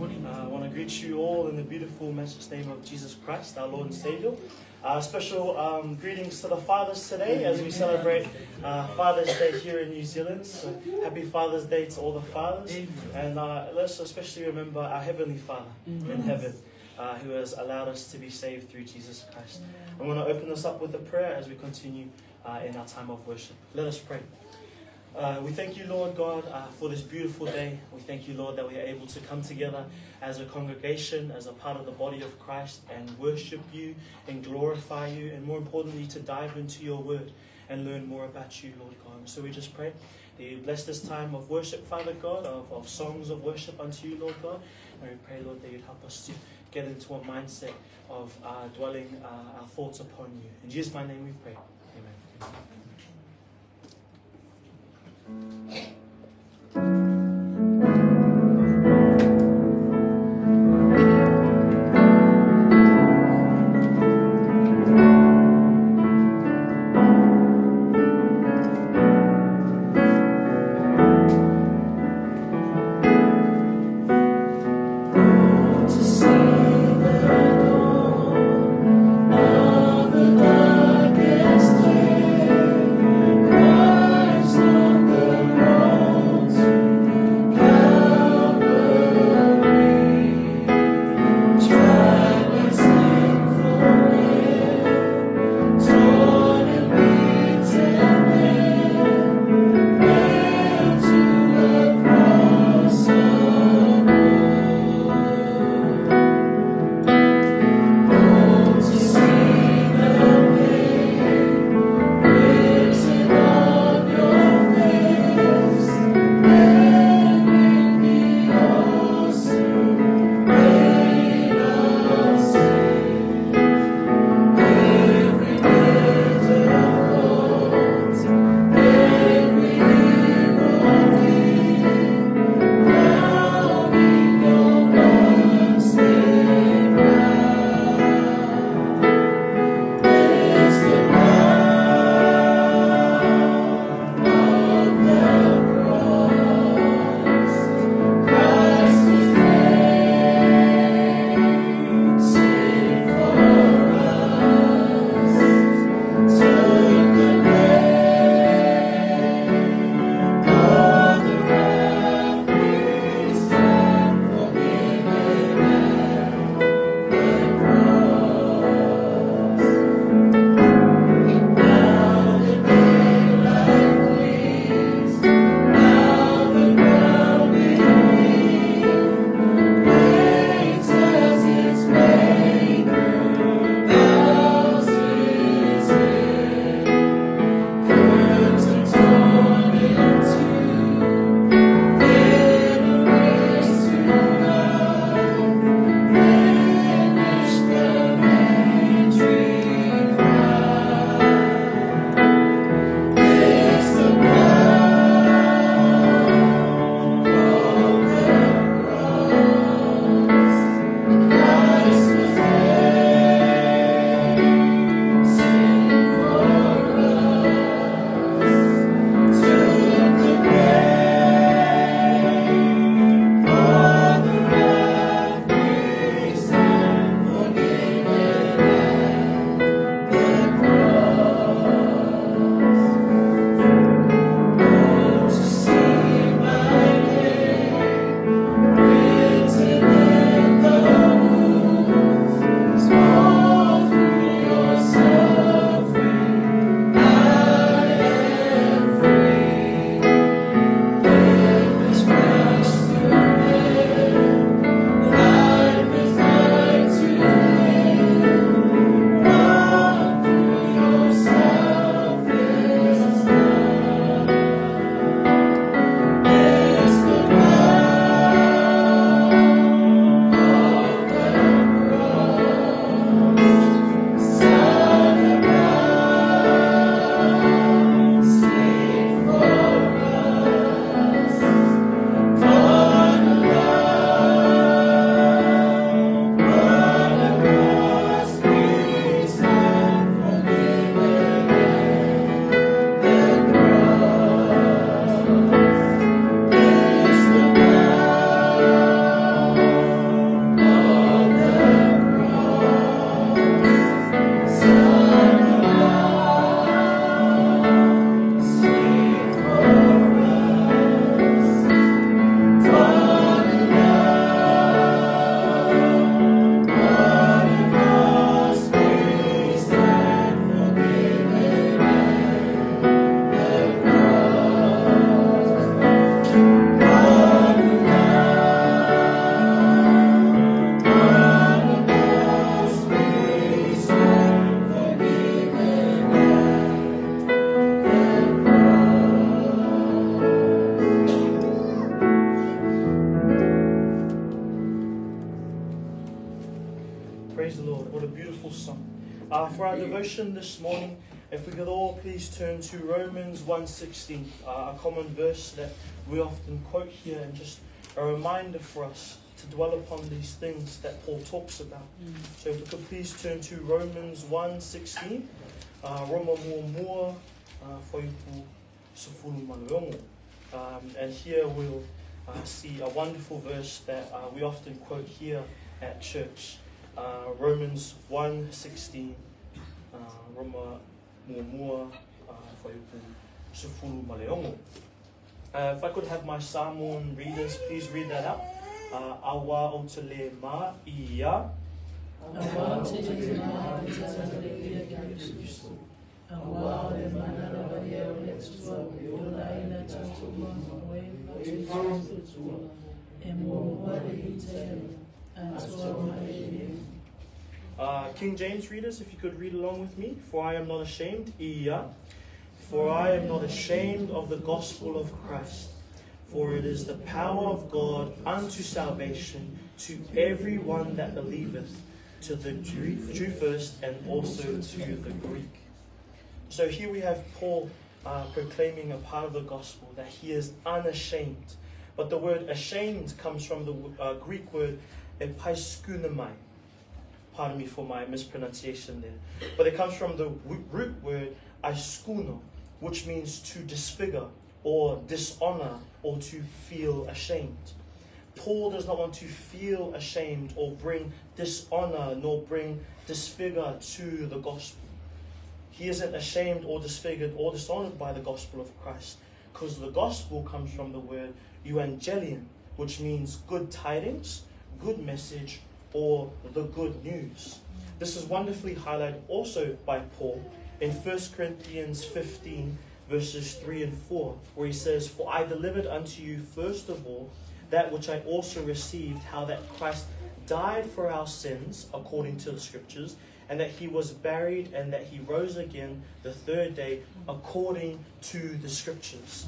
I want to greet you all in the beautiful, matchless name of Jesus Christ, our Lord and Savior. Special greetings to the fathers today as we celebrate Father's Day here in New Zealand. So happy Father's Day to all the fathers. And let's especially remember our Heavenly Father in heaven, who has allowed us to be saved through Jesus Christ. I'm going to open this up with a prayer as we continue in our time of worship. Let us pray. We thank you, Lord God, for this beautiful day. We thank you, Lord, that we are able to come together as a congregation, as a part of the body of Christ, and worship you and glorify you, and more importantly, to dive into your word and learn more about you, Lord God. So we just pray that you bless this time of worship, Father God, of songs of worship unto you, Lord God. And we pray, Lord, that you'd help us to get into a mindset of dwelling our thoughts upon you. In Jesus' my name we pray. Amen. Darkest day, Christ on the road. Praise the Lord. What a beautiful song. For our devotion this morning, if we could all please turn to Romans 1:16, a common verse that we often quote here, and just a reminder for us to dwell upon these things that Paul talks about. So if we could please turn to Romans 1:16, Roma mua whaipu sufuru malongo. And here we'll see a wonderful verse that we often quote here at church. Romans 1:16, Roma mua whaipu sufuru malongo. If I could have my Samoan readers please read that out. Awa o te le ma ia. Awa o te le ma i tatale ia ki Kristo. Awa o le manara wa ia o le tua o la ina tatu ma oe o te tua e mo wale i te atua mai. King James readers, if you could read along with me. For I am not ashamed, ia. For I am not ashamed of the gospel of Christ. For it is the power of God unto salvation to everyone that believeth, to the Jew first and also to the Greek. So here we have Paul proclaiming a part of the gospel, that he is unashamed. But the word ashamed comes from the Greek word epaiskunamai. Pardon me for my mispronunciation there. But it comes from the root word aiskuno, which means to disfigure or dishonor or to feel ashamed. Paul does not want to feel ashamed or bring dishonor nor bring disfigure to the gospel. He isn't ashamed or disfigured or dishonored by the gospel of Christ, because the gospel comes from the word evangelion, which means good tidings, good message, or the good news. This is wonderfully highlighted also by Paul in 1 Corinthians 15 verses 3 and 4, where he says, For I delivered unto you first of all that which I also received, how that Christ died for our sins according to the scriptures, and that he was buried, and that he rose again the third day according to the scriptures.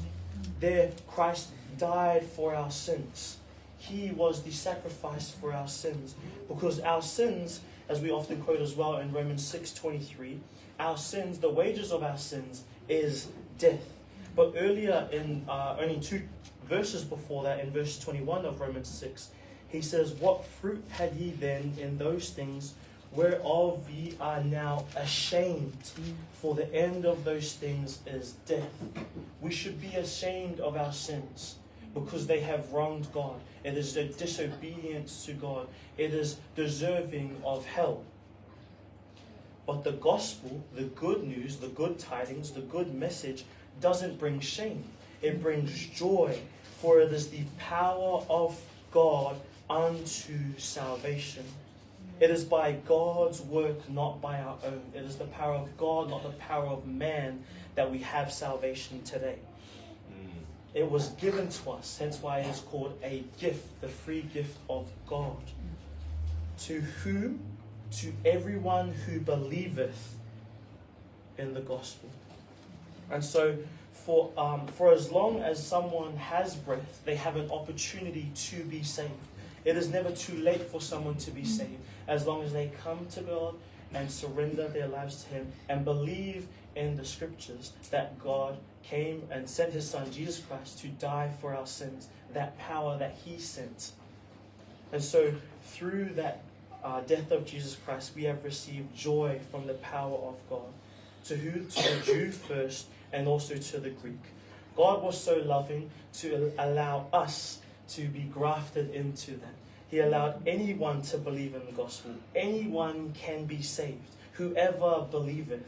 There Christ died for our sins. He was the sacrifice for our sins, because our sins, as we often quote as well in Romans 6:23, our sins, the wages of our sins is death. But earlier in only 2 verses before that, in verse 21 of Romans 6, he says, What fruit had ye then in those things whereof ye are now ashamed? For the end of those things is death. We should be ashamed of our sins, because they have wronged God. It is a disobedience to God. It is deserving of hell. But the gospel, the good news, the good tidings, the good message doesn't bring shame. It brings joy, for it is the power of God unto salvation. It is by God's work, not by our own. It is the power of God, not the power of man, that we have salvation today. It was given to us, hence why it is called a gift, the free gift of God. To whom? To everyone who believeth in the gospel. And so for as long as someone has breath, they have an opportunity to be saved. It is never too late for someone to be saved, as long as they come to God and surrender their lives to him and believe in the scriptures that God came and sent his son Jesus Christ to die for our sins, that power that he sent. And so through that death of Jesus Christ, we have received joy from the power of God. To who? To the Jew first, and also to the Greek. God was so loving to allow us to be grafted into that. He allowed anyone to believe in the gospel. Anyone can be saved, whoever believeth,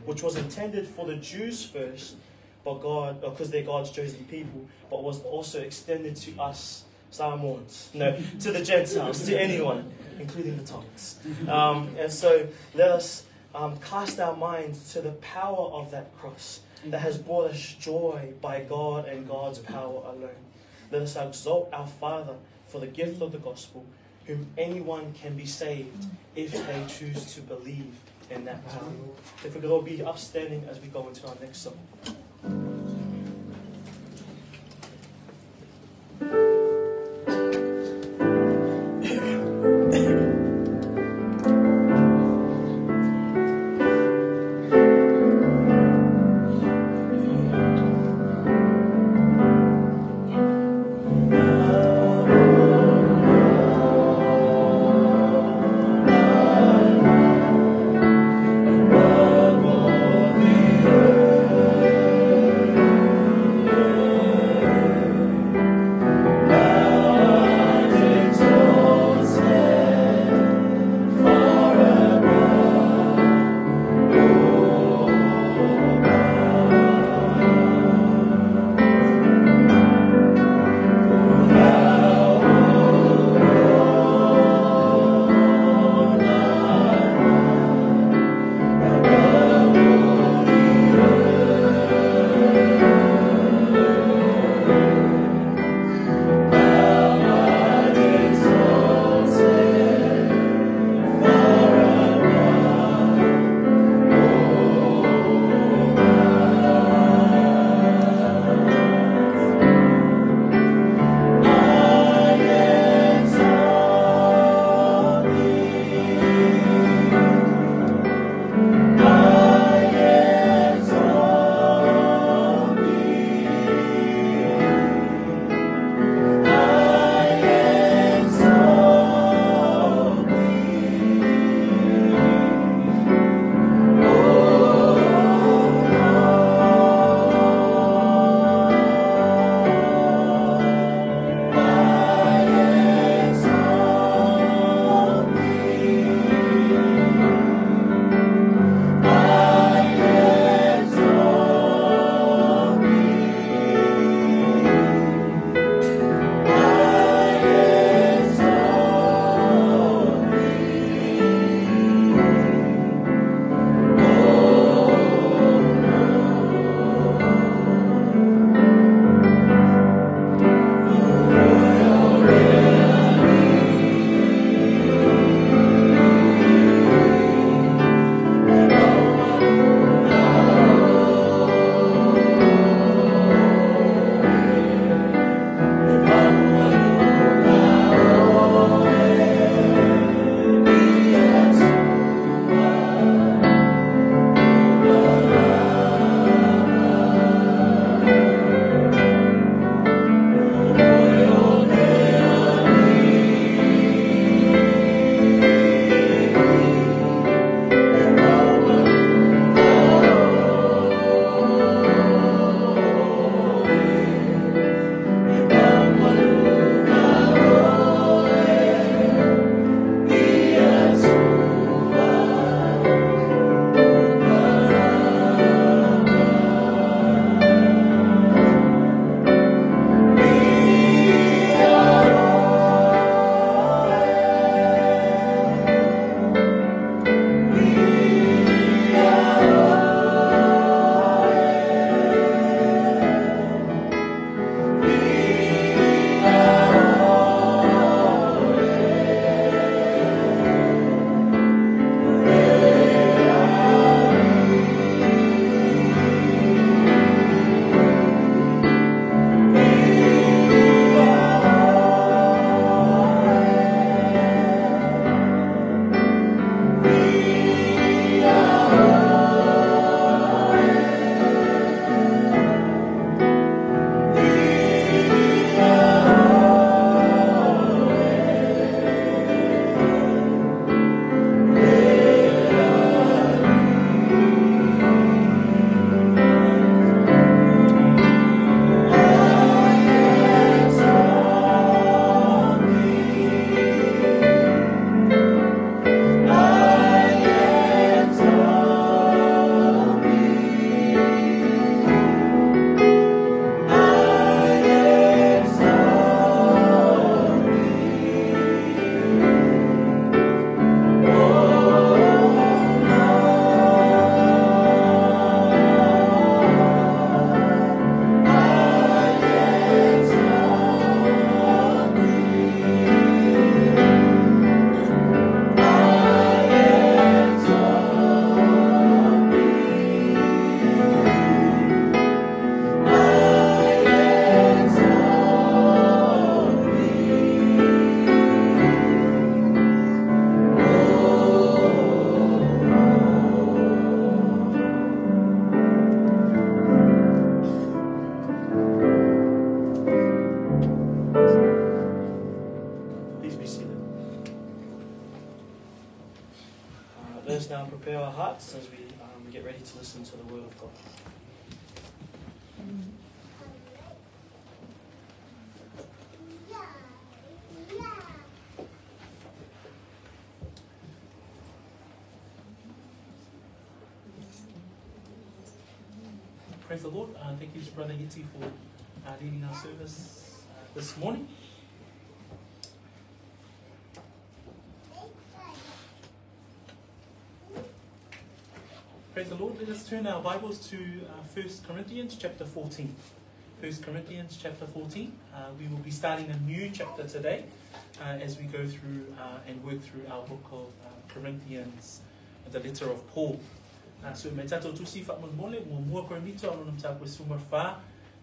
which was intended for the Jews first, but God, because they're God's chosen people, but was also extended to us Samoans, to the Gentiles, to anyone, including the tongues. And so let us cast our minds to the power of that cross that has brought us joy by God and God's power alone. Let us exalt our Father for the gift of the gospel, whom anyone can be saved if they choose to believe in that power. If we could all be upstanding as we go into our next song. let us now prepare our hearts as we get ready to listen to the Word of God. Praise the Lord. Thank you, Brother Yeti, for leading our service this morning. Praise the Lord. Let us turn our Bibles to 1 Corinthians chapter 14. 1 Corinthians chapter 14. We will be starting a new chapter today as we go through and work through our book of Corinthians, the letter of Paul. So me tato tusi fa mon mole mo mua permito anu nam tapo sumar fa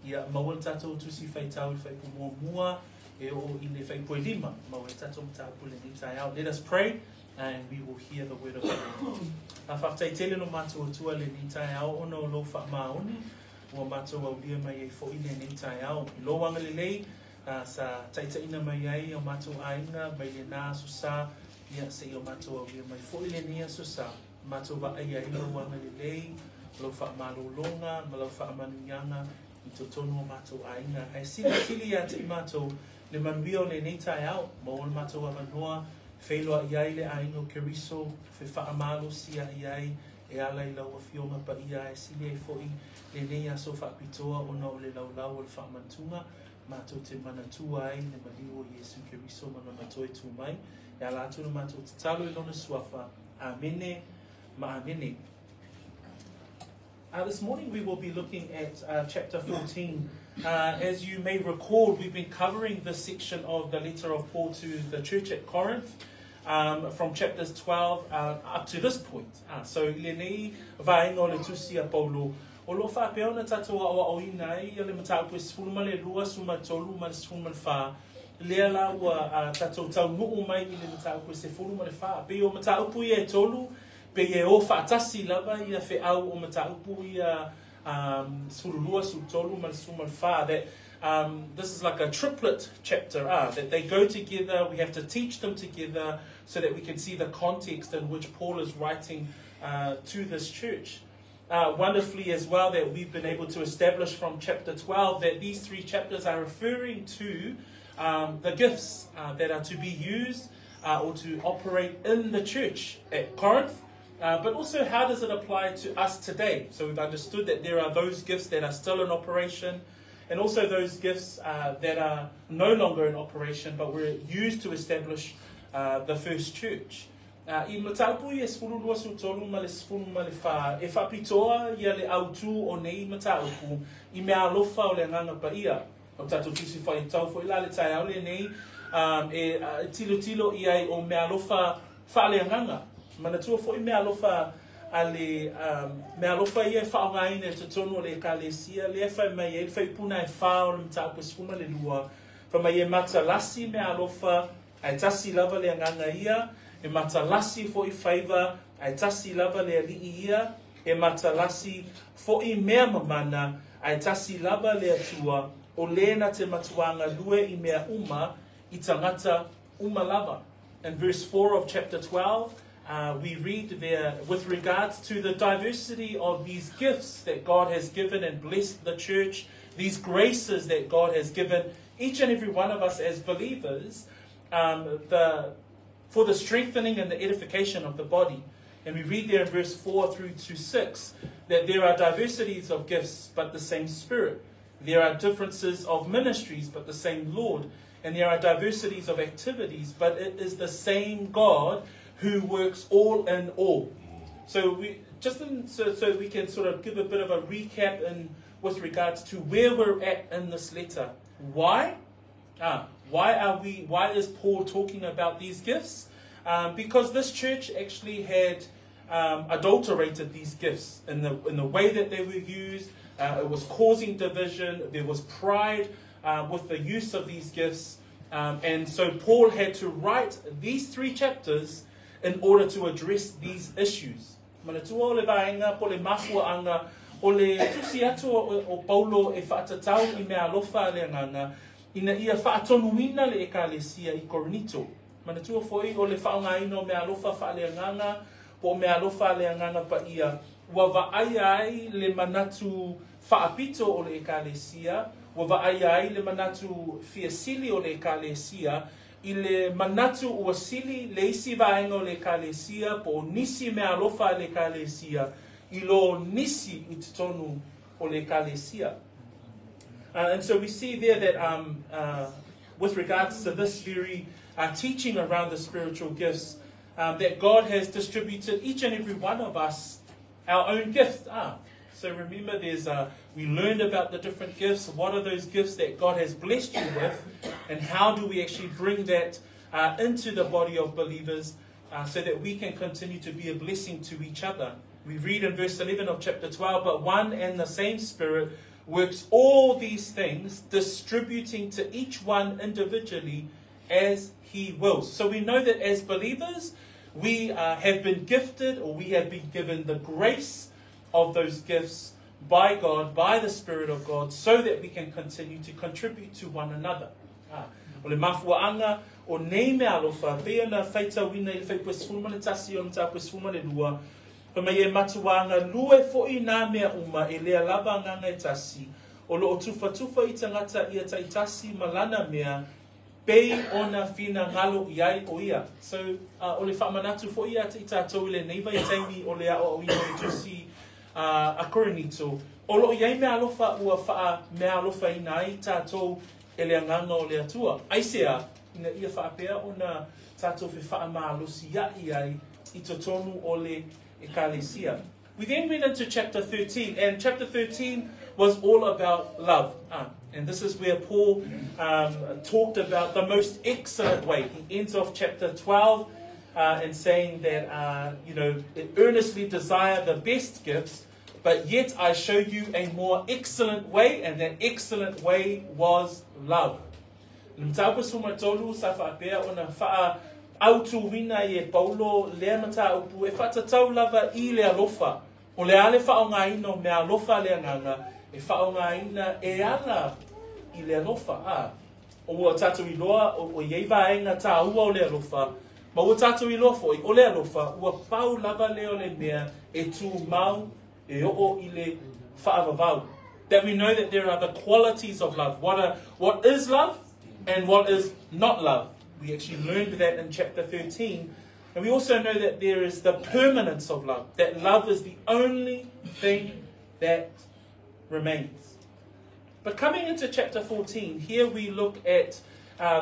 ia mawal tato tusi fa tau fa mo mua e o ile fa poelima mawal tato tapo le ni tai out. Let us pray and we will hear the word of God. Fa tai tele no mato tua le ni tai out ono lo fa maoni o mato au dia mai e fo ile ni tai out. Lo wanga le lei sa taita ina mai ai o mato ainga mai le na susa ia se o mato au dia mai fo ile ni susa. Mato ba ia ilo wanga lei lo fa malolonga malo fa manunyanga I totono mato ainga ai sili ate mato le manvio le neta out mo mato wa manoa felo ia ile aingo keriso fe fa malo sia ia e ala ila wa fioma pa ia ai sili foi le nei so fa pitoa ona o le laulau o fa mantunga mato te manatua ai le malio Yesu keriso mana mato e tu mai e ala tu mato talo i lona suafa amene. This morning we will be looking at chapter 14. As you may recall, we've been covering this section of the letter of Paul to the church at Corinth from chapters 12 up to this point. So, Lenei vaingo le tusia Paulo. Olo fa peona tatoa o inai le matau pues fulma le lua suma tolu mal suma fa. Lela wa tato tau mu mai le matau pues fulma le fa. Pe o matau pu e tolu. Pe e o whaatasi lava ia fe au o mataupu ia surulua sutolu mal sumal fa. That this is like a triplet chapter that they go together. We have to teach them together so that we can see the context in which Paul is writing to this church. Wonderfully as well that we've been able to establish from chapter 12 that these three chapters are referring to the gifts that are to be used or to operate in the church at Corinth. But also, how does it apply to us today? So we've understood that there are those gifts that are still in operation, and also those gifts that are no longer in operation, but were used to establish the first church. I mataupu es fululua su tolu male sfulu male fa e fa pitoa ia le autu o nei mataupu I me alofa o le nganga pa ia o tatu tisi fa I tau fo ila le tai au le nei tilo ia o me alofa fa le nganga. Manatua fo I me alofa ale me alofa ia fa nga ine te tono le kalesia le fa mai e fa puna e fa o le mtapu sfuma le lua fa mai e matalasi me alofa ai tasi lava le nganga ia e matalasi fo I favor ai tasi lava le ali ia e matalasi fo I mea mamana ai tasi lava le atua o lena te matuanga lue I mea uma I tangata uma lava. In verse 4 of chapter 12 we read there, with regards to the diversity of these gifts that God has given and blessed the church, these graces that God has given each and every one of us as believers, for the strengthening and the edification of the body. And we read there in verse 4 through to 6 that there are diversities of gifts, but the same Spirit. There are differences of ministries, but the same Lord. And there are diversities of activities, but it is the same God who works all in all. So we so we can sort of give a bit of a recap with regards to where we're at in this letter. Why? Why is Paul talking about these gifts? Because this church actually had adulterated these gifts in the way that they were used. It was causing division. There was pride with the use of these gifts. And so Paul had to write these 3 chapters in order to address these issues. Manatua le vaenga po le mafua anga o le tusi atu o Paulo e whaatatau I mea alofa le nganga ina ia whaatonuina le ekalesia I Korinito. Manatua foi o le whaonga ino mea alofa wha le nganga po me alofa le anganga pa ia, ua vaaia ai le manatu whaapito o le ekalesia, ua vaaia ai le manatu fiasili o le ekalesia, i le manatu ua sili le isi vaenga o le ekalesia, po nisi me alofa le ekalesia, i lo nisi i tonu o le ekalesia. And so we see there that with regards to this very teaching around the spiritual gifts, that God has distributed each and every one of us our own gifts. So remember, we learned about the different gifts. What are those gifts that God has blessed you with, and how do we actually bring that into the body of believers so that we can continue to be a blessing to each other? We read in verse 11 of chapter 12, but one and the same Spirit works all these things, distributing to each one individually as He wills. So we know that as believers, we have been gifted, or we have been given the grace of those gifts by God, by the Spirit of God, so that we can continue to contribute to one another. O le mafuaanga o nei mea alofa, pea na whaita wina i whai puesfulmane tasi o mta puesfulmane lua, pa mai e matuanga lue fo'i nā mea uma e lea lava nganga e tasi, o lo o tufa i tangata ia tai tasi malana mea, pei ona fina ngalo iai o ia. So, o le whamanatu fo'i ata i tātou le neiva i taimi o le ao o ino e tusi a koronito. O lo iai mea alofa ua wha mea alofa ina ai tātou e le anganga o le atua. Aisea, ina ia whaapea o na tātou whi wha maa losi iai i totonu o le ekalesia. We then went into chapter 13, and chapter 13 was all about love. And this is where Paul talked about the most excellent way. He ends off chapter 12 and saying that, earnestly desire the best gifts, but yet I show you a more excellent way, and that excellent way was love. Autu wina e Paulo lea mata upu e whatatau lava i le alofa. O le ale whaonga ino me alofa le anganga e whaonga ina e ala i le alofa. O ua tatu i loa o ieiva enga tā ua o le alofa. Ma ua tatu i loa foi o le alofa ua pau lava leo le mea e tū mau e o i le whaavavau. That we know that there are the qualities of love. What is love and what is not love. We actually learned that in chapter 13. And we also know that there is the permanence of love. That love is the only thing that remains. But coming into chapter 14, here we look at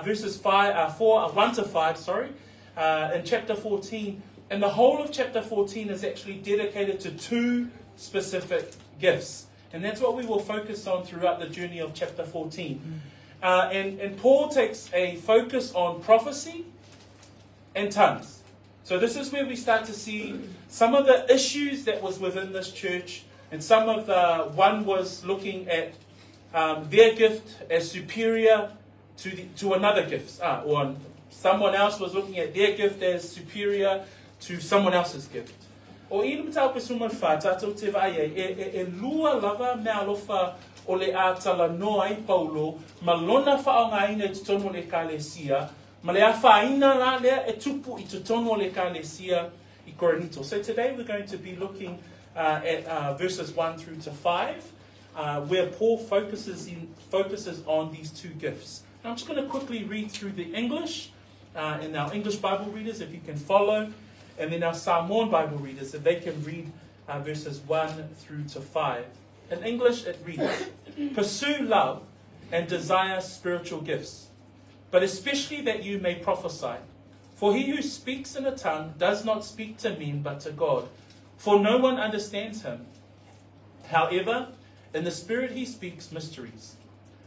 verses 1 to 5, in chapter 14. And the whole of chapter 14 is actually dedicated to two specific gifts. And that's what we will focus on throughout the journey of chapter 14. And Paul takes a focus on prophecy and tongues. So this is where we start to see some of the issues that was within this church, and some of one was looking at their gift as superior to another gift, or someone else was looking at their gift as superior to someone else's gift. O i mtau pesuma fa tatou te vai e lua lava me alofa o le atala noa i Paulo, ma lona whaonga ina i tutono le kalesia, ma le awhaina la lea e tupu i tutono le kalesia i Koronito. So today we're going to be looking at verses 1 through to 5, where Paul focuses on these two gifts. Now I'm just going to quickly read through the English, and our English Bible readers, if you can follow, and then our Samoan Bible readers, if they can read verses 1 through to 5. In English, it reads, "Pursue love and desire spiritual gifts, but especially that you may prophesy. For he who speaks in a tongue does not speak to men but to God, for no one understands him. However, in the Spirit he speaks mysteries.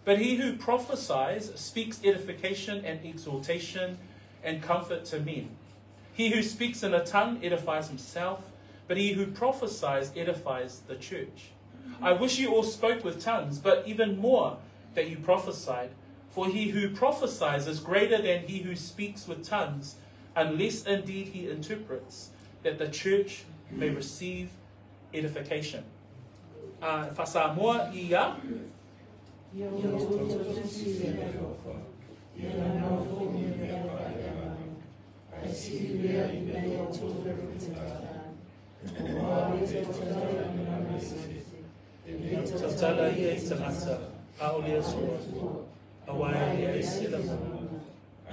But he who prophesies speaks edification and exhortation and comfort to men. He who speaks in a tongue edifies himself, but he who prophesies edifies the church. I wish you all spoke with tongues, but even more that you prophesied. For he who prophesies is greater than he who speaks with tongues, unless indeed he interprets, that the church may receive edification." Whasamoa ia. Tautala ia I tamata, aolea soa, awai ia I silama,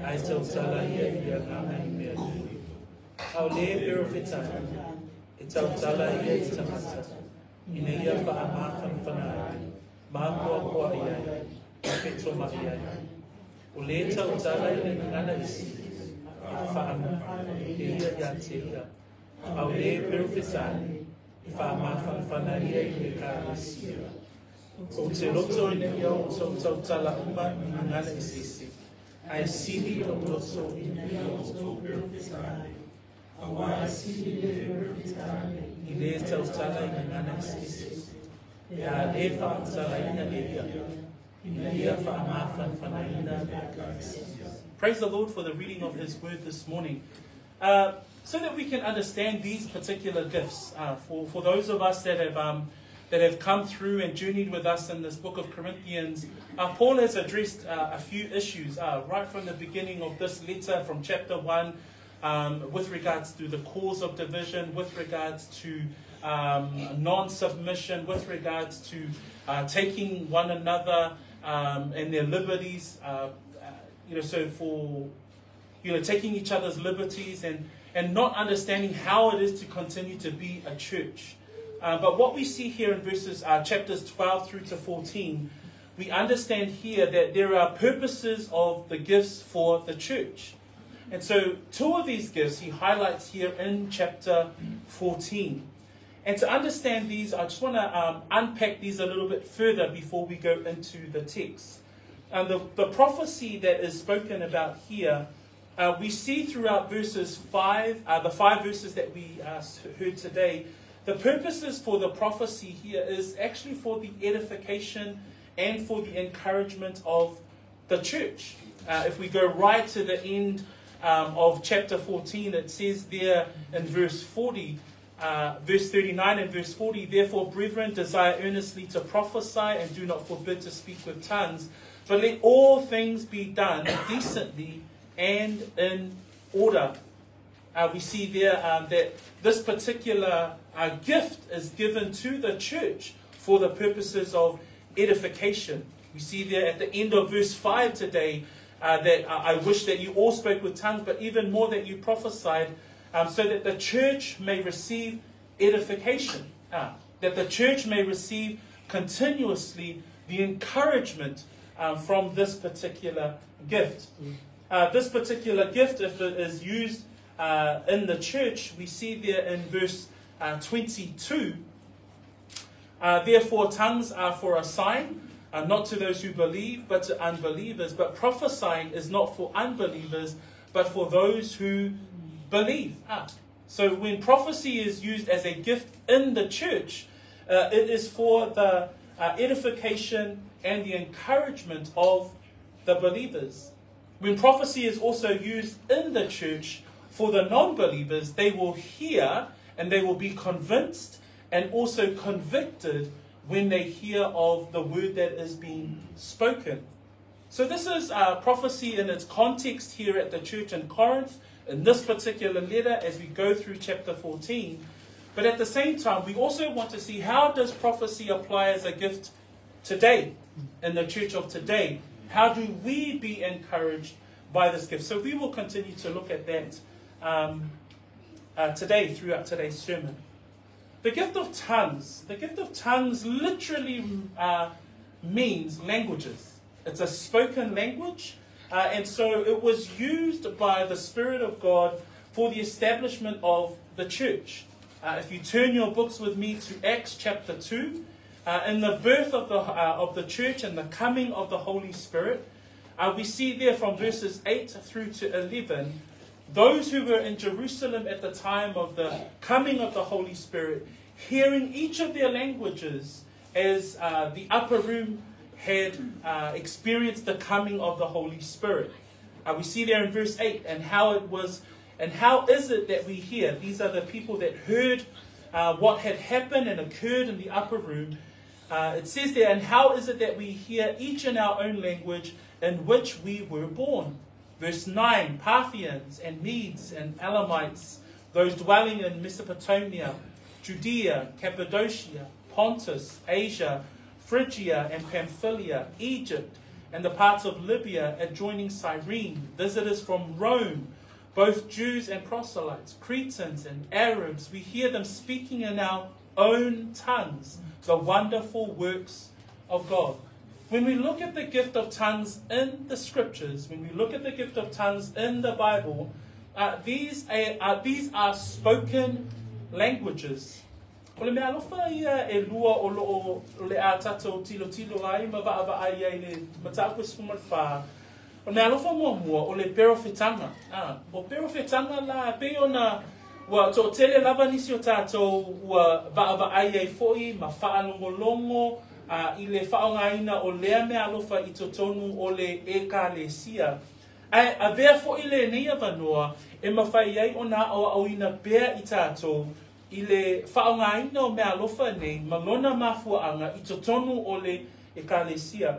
ai tautala ia ia ngana I mea nui. Aolea pero whetai, e tautala ia I tamata, ina ia whaamata whanai, mākua koa iai, whetoma iai. O le tautala ia ngana isi, whaama, e ia ia te ia. Aolea pero whetai, whaamata whanai ia I me ka isi. O te loto I nei au tau tautala uma I ngana isisi. Ai siri o loto I nei au tau perfetai. Awa siri le perfetai. I le tautala I ngana isisi. E a le whaatala ina le ia. I ia whaamawha whanaina le kaisi. Praise the Lord for the reading of His Word this morning. So that we can understand these particular gifts. For those of us that have come through and journeyed with us in this book of Corinthians, Paul has addressed a few issues right from the beginning of this letter, from chapter 1, with regards to the cause of division, with regards to non-submission, with regards to taking one another and their liberties, so for taking each other's liberties and not understanding how it is to continue to be a church. But what we see here in chapters 12 through to 14, we understand here that there are purposes of the gifts for the church. And so two of these gifts he highlights here in chapter 14. And to understand these, I just want to unpack these a little bit further before we go into the text. And the prophecy that is spoken about here, we see throughout verses 5, the 5 verses that we heard today. The purposes for the prophecy here is actually for the edification and for the encouragement of the church. If we go right to the end of chapter 14, it says there in verse 40, verse 39 and verse 40, therefore, brethren, desire earnestly to prophesy and do not forbid to speak with tongues, but let all things be done decently and in order. We see there that this particular gift is given to the church for the purposes of edification. We see there at the end of verse 5 today that I wish that you all spoke with tongues, but even more that you prophesied, so that the church may receive edification, that the church may receive continuously the encouragement from this particular gift. This particular gift, if it is used in the church, we see there in verse 22, therefore tongues are for a sign, not to those who believe, but to unbelievers. But prophesying is not for unbelievers, but for those who believe. So when prophecy is used as a gift in the church, it is for the edification and the encouragement of the believers. When prophecy is also used in the church for the non-believers, they will hear and they will be convinced and also convicted when they hear of the word that is being spoken. So this is prophecy in its context here at the church in Corinth, in this particular letter as we go through chapter 14. But at the same time, we also want to see, how does prophecy apply as a gift today, in the church of today? How do we be encouraged by this gift? So we will continue to look at that today, throughout today's sermon. The gift of tongues. The gift of tongues literally means languages. It's a spoken language. And so it was used by the Spirit of God for the establishment of the church. If you turn your books with me to Acts chapter 2, in the birth of the church and the coming of the Holy Spirit, we see there from verses 8 through to 11, those who were in Jerusalem at the time of the coming of the Holy Spirit, hearing each of their languages as the upper room had experienced the coming of the Holy Spirit. We see there in verse 8, and how is it that we hear? These are the people that heard what had happened and occurred in the upper room. It says there, and how is it that we hear each in our own language in which we were born? Verse 9, Parthians and Medes and Elamites, those dwelling in Mesopotamia, Judea, Cappadocia, Pontus, Asia, Phrygia and Pamphylia, Egypt, and the parts of Libya adjoining Cyrene, visitors from Rome, both Jews and proselytes, Cretans and Arabs. We hear them speaking in our own tongues the wonderful works of God. When we look at the gift of tongues in the scriptures, when we look at the gift of tongues in the Bible, these are spoken languages. O le mea alofa ia e lua o loo le a tatou tilo ai ma va ai ai le mataupu sfumal fa. O le mea alofa mua o le perofetanga. O perofetanga la pe ona wa to tele lava nisi o tatou wa va ai ai foi ma whaalongolongo I le whaongaina o lea mea alofa I totonu o le ekalesia. A vea fo I le neia vanoa e mawhai ai o nā o auina pea I tātou I le whaongaina o mea alofa nei malona mafuaanga I totonu o le ekalesia.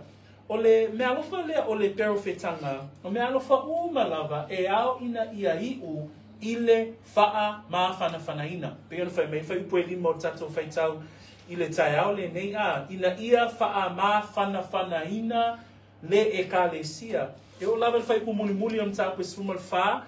O le mea alofa lea o le perofetanga, o mea alofa malava e ao ina ia iu I le wha maa whanawhanaina. Pea na whai mei whai upoe lima o tātou whaitau I le tai au le nei ina ia wha maa whanawhanaina le ekalesia. E o lava whai muli on tāpue sumal wha,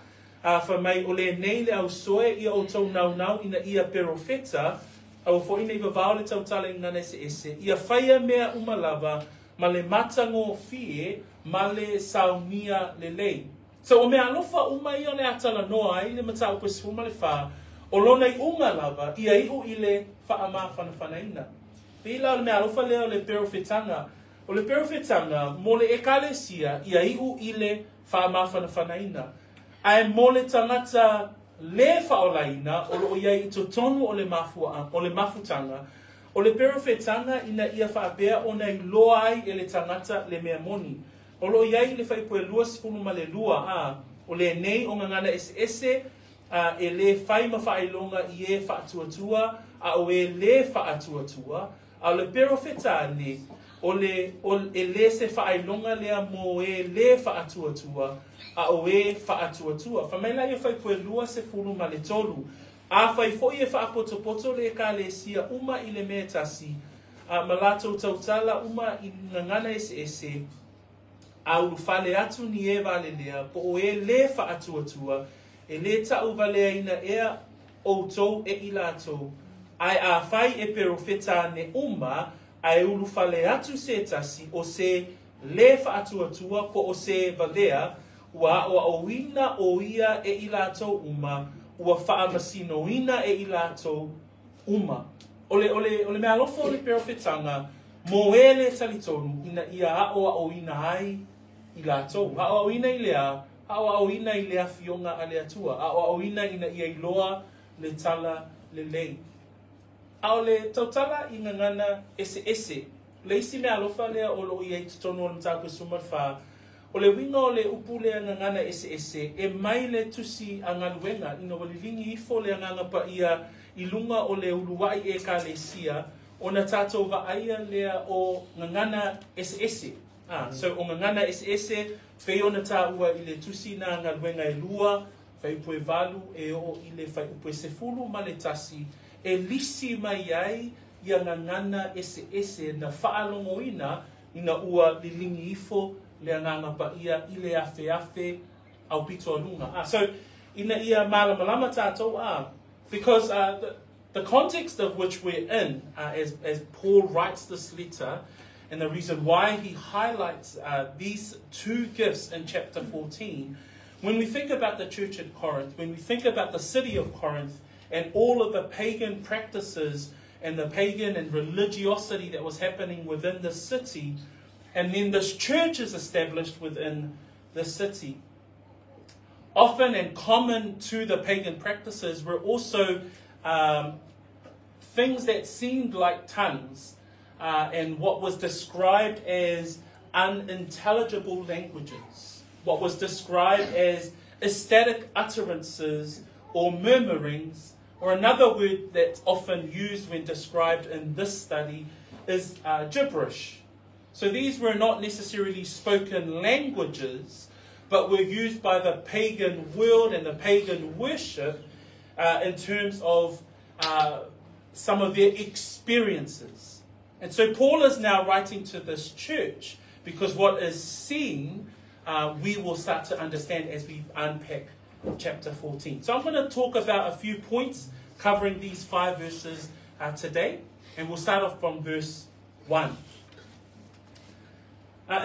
wha mai o le nei le au soe ia o tau nau ina ia perofeta, au fo ina iwa vao le tau tala ina nese ese, ia whaia mea umalava, ma le matango fie, ma le saunia le lei. So o mea alofa umai o le atala noa ai le matau pue sumal le wha, o lona I umalava, ia iu I le wha maa whanawhanaina. Pila o le mea alofa leo le perofetanga, o le perofetanga, mo le ekalesia, ia iu I le wha maa whanawhanaina. Ai mo le tangata le whaolaina, o lo iai I totonu o le mafutanga, o le perofetanga ina ia whaapea o nei loa ai e le tangata le mea moni. O lo iai le whaipue lua sifunu ma le lua, o le nei o ngangana ese, e le whai ma whailonga I e whaatuatua, o e le whaatuatua, a le perofetane, e le se whailonga lea mo e le whaatuatua, o e whaatuatua. Whamaila ia whaipue lua sifunu ma le tolu, a whai foi e whaapotopoto le ka le sia uma I le mea tasi, ma latou tautala uma I ngangana ese, a ulufale atu ni e vale lea, po o e le whaatuatua, e le tau valea ina ea outou e I latou, ai a whai e perofeta ne uma, ai ulufale atu se tasi, o se le whaatuatua, po o se valea, ua o ina o ia e I latou uma, ua whaamasinoina e I latou uma. Ole mea alofo o le perofetanga, mo e le talitonu, ina ia o ina ai I latou. O ina I lea, o ina I lea fionga a le atua. O ina ina ia I loa le tala le lei. O le tautala I ngangana ese. Le isi mea alofa lea o lo ia I tutonu o le tākwe sumarwha. O le winga o le upu le ngangana ese, e mai le tusi a ngaluenga, ina walilingi ifo le nganga pa ia I lunga o le uluwai e ka le sia, o na tātou wa aia lea o ngangana ese. So o ngangana ese, whai o na tā ua I le tusi na ngaluenga e lua, whai upue valu e o I le whai upue sefulu ma le tasi, e lisi mai ai ia ngangana ese na whaalongoina ina ua lilingi ifo le nganga pa ia I le afe au pito alunga. So ina ia malama tātou because the context of which we're in, as Paul writes this letter, and the reason why he highlights these two gifts in chapter 14, when we think about the church at Corinth, when we think about the city of Corinth and all of the pagan practices and the pagan and religiosity that was happening within the city, and then this church is established within the city. Often and common to the pagan practices were also things that seemed like tongues and what was described as unintelligible languages, what was described as ecstatic utterances or murmurings, or another word that's often used when described in this study is gibberish. So these were not necessarily spoken languages, but were used by the pagan world and the pagan worship in terms of some of their experiences. And so Paul is now writing to this church because what is seen, we will start to understand as we unpack chapter 14. So I'm going to talk about a few points covering these 5 verses today. And we'll start off from verse 1.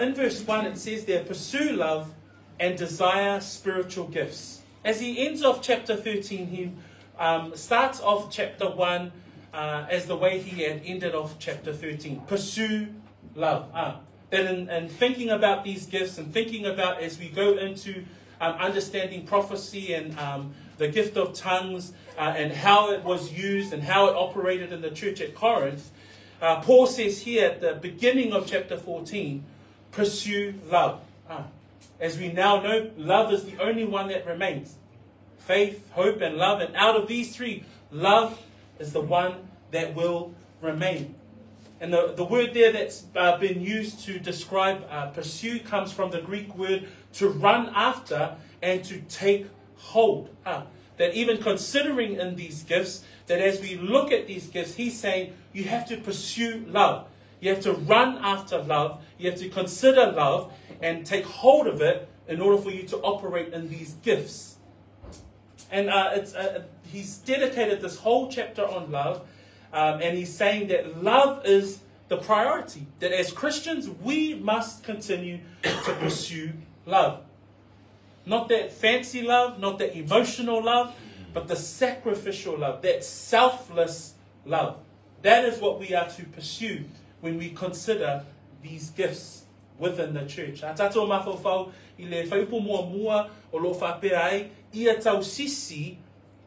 In verse 1 it says there, pursue love and desire spiritual gifts. As he ends off chapter 13, he starts off chapter 1 as the way he had ended off chapter 13. Pursue love. That in thinking about these gifts and thinking about as we go into understanding prophecy and the gift of tongues and how it was used and how it operated in the church at Corinth, Paul says here at the beginning of chapter 14, pursue love. As we now know, love is the only one that remains. Faith, hope, and love. And out of these 3, love is the one that will remain. And the word there that's been used to describe pursue comes from the Greek word to run after and to take hold. That even considering in these gifts, that as we look at these gifts, he's saying you have to pursue love. You have to run after love. You have to consider love and take hold of it in order for you to operate in these gifts. And he's dedicated this whole chapter on love. And he's saying that love is the priority. That as Christians, we must continue to pursue love. Not that fancy love, not that emotional love, but the sacrificial love, that selfless love. That is what we are to pursue when we consider these gifts within the church. Tato mafofau I le whaipo mua o lo whapea ai, ia tau sisi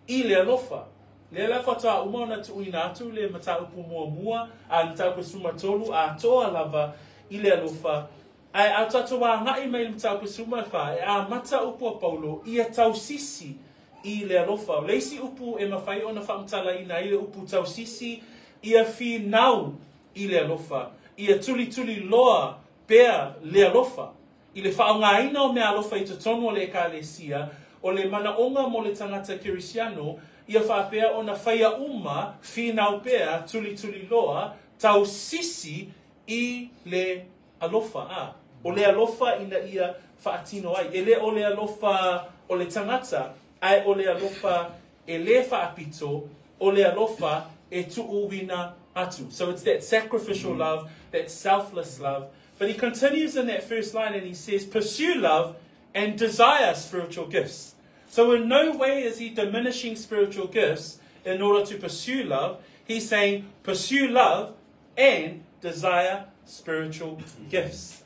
I le alofa. Le lafa ta umona tu ina atu le mata upu mua a ni tau kusuma tolu a toa lava I le alofa. Ai au tato wa ngai mai le mata kusuma wha e a mata upu a paulo ia tau sisi I le alofa. Leisi upu e mawhai ona whamtala ina I le upu tau sisi ia fi nau I le alofa. Ia tuli loa pea le alofa. I le whaonga ina o mea alofa I te tonu o le ekalesia o le mana onga mo le tangata kirisiano ia whapea o na whaia uma whinau pea tuli loa tau sisi I le alofa. O le alofa ina ia whaatino ai. E le o le alofa o le tangata ai o le alofa e le whaapito o le alofa e tuuwina atu. So it's that sacrificial love, that selfless love. But he continues in that first line and he says, pursue love and desire spiritual gifts. So in no way is he diminishing spiritual gifts in order to pursue love. He's saying, pursue love and desire spiritual gifts.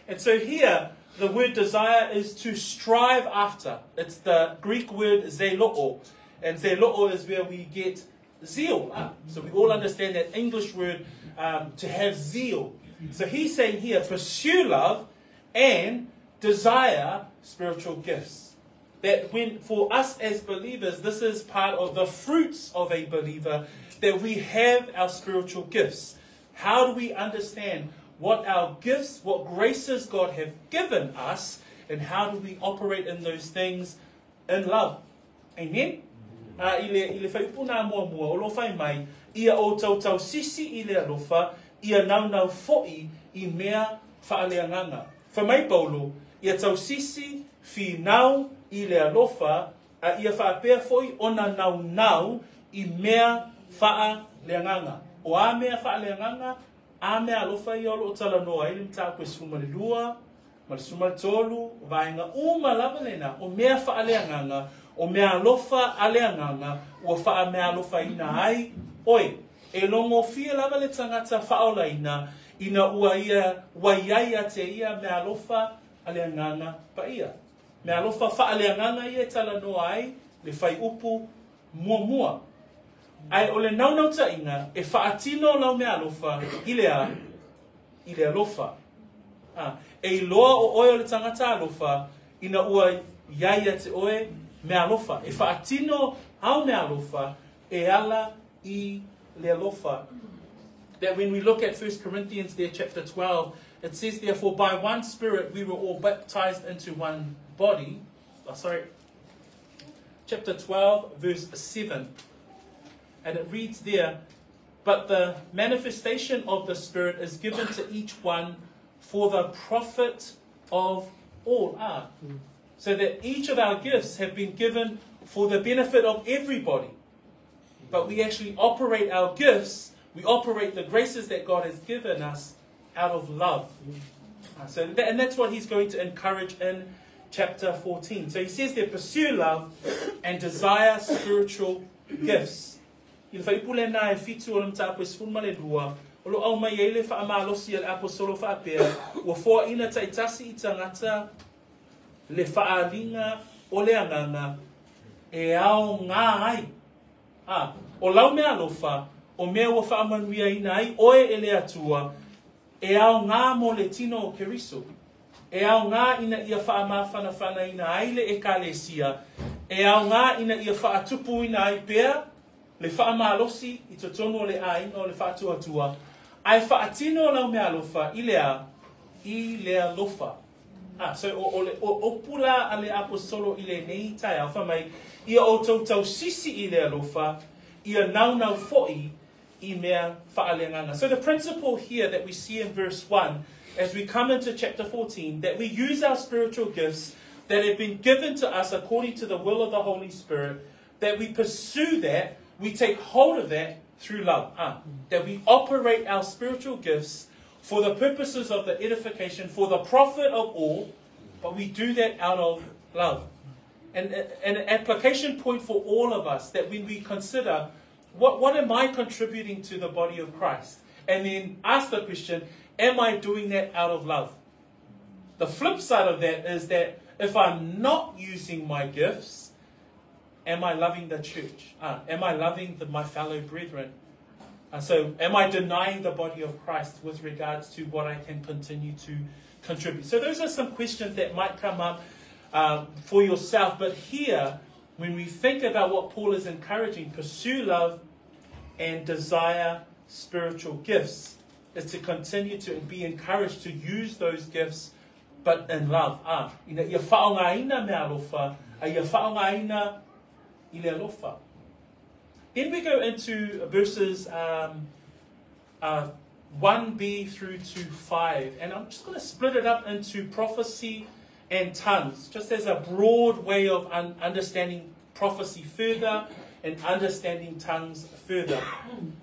And so here, the word desire is to strive after. It's the Greek word zeloo. And zeloo is where we get zeal. So we all understand that English word to have zeal. So he's saying here, pursue love and desire spiritual gifts. That when, for us as believers, this is part of the fruits of a believer, that we have our spiritual gifts. How do we understand what our gifts, what graces God have given us, and how do we operate in those things in love? Amen? Ile whaipuna mua o lo whai mai, ia o tau sisi I le alofa, ia nau fo'i I mea whaaleanganga. Whamai paulo, ia tau sisi fi nau I le alofa, ia whaapea fo'i ona nau I mea whaaleanganga. O a mea whaaleanganga, a mea alofa I olo o tala noa, ili mta koe sumale lua, male sumale tolu, vaenga uma lava lena, o mea whaaleanganga, o mea alofa aleanganga, ua wha mea alofa ina ai, oi, e longo fia lava le tangata whaola ina ua ia waiaia te ia mea alofa aleanganga pa ia. Mea alofa wha aleanganga ia tala noa ai, le whai upu mua. Ai o le naunau ta inga, e whaatino lau mea alofa, I le alofa. E loa o oe o le tangata alofa, ina ua iaia te oe, me alofa. E whaatino au me alofa, e ala I le alofa. That when we look at 1 Corinthians there, chapter 12, it says, therefore, by one Spirit we were all baptized into one body. Chapter 12, verse 7. And it reads there, but the manifestation of the Spirit is given to each one for the profit of all. So that each of our gifts have been given for the benefit of everybody. But we actually operate our gifts, we operate the graces that God has given us out of love. And that's what he's going to encourage in chapter 14. So he says there, pursue love and desire spiritual gifts. If I pull in a fitu on top with Fumaledua, or oh my yele for Amalosi al Apostolo for Apia, or for ina taitasi itangata, le faalinga, o leanganga, e ao ngai. O lau mea alofa, o mea wa faamanuia ina ai, oe ele atua, e ao ngā mo le tino o keriso. E ao ngā ina ia whaamawhanawhana ina ai le ekalesia. E ao ngā ina ia whaatupu ina ai pēr, le whaamalosi i to tono le aina o le whaatuatua. Ai whaatino lau mea alofa i lea lofa. So o pula a le apostolo i le nei tai alfa mai, ia o tautau sisi i lea lofa, ia nau fo'i i mea whaalenganga. So the principle here that we see in verse 1, as we come into chapter 14, that we use our spiritual gifts that have been given to us according to the will of the Holy Spirit, that we pursue that, we take hold of that through love. That we operate our spiritual gifts for the purposes of the edification, for the profit of all, but we do that out of love. And an application point for all of us, that when we consider, what am I contributing to the body of Christ? And then ask the question, am I doing that out of love? The flip side of that is that if I'm not using my gifts, am I loving the church? Am I loving my fellow brethren? So am I denying the body of Christ with regards to what I can continue to contribute? So those are some questions that might come up for yourself. But here, when we think about what Paul is encouraging, pursue love and desire spiritual gifts, is to continue to be encouraged to use those gifts, but in love. Ia whaongaina mea alofa, ia whaongaina I le alofa. Then we go into verses 1b through to 5. And I'm just going to split it up into prophecy and tongues, just as a broad way of understanding prophecy further and understanding tongues further.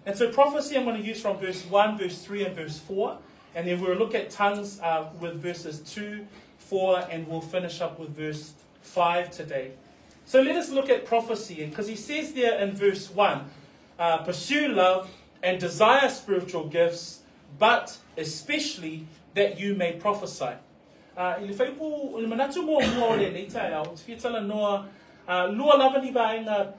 And so prophecy I'm going to use from verse 1, verse 3, and verse 4. And then we'll look at tongues with verses 2, 4, and we'll finish up with verse 5 today. So let us look at prophecy, because he says there in verse 1, pursue love and desire spiritual gifts, but especially that you may prophesy. Lua lava ni vaenga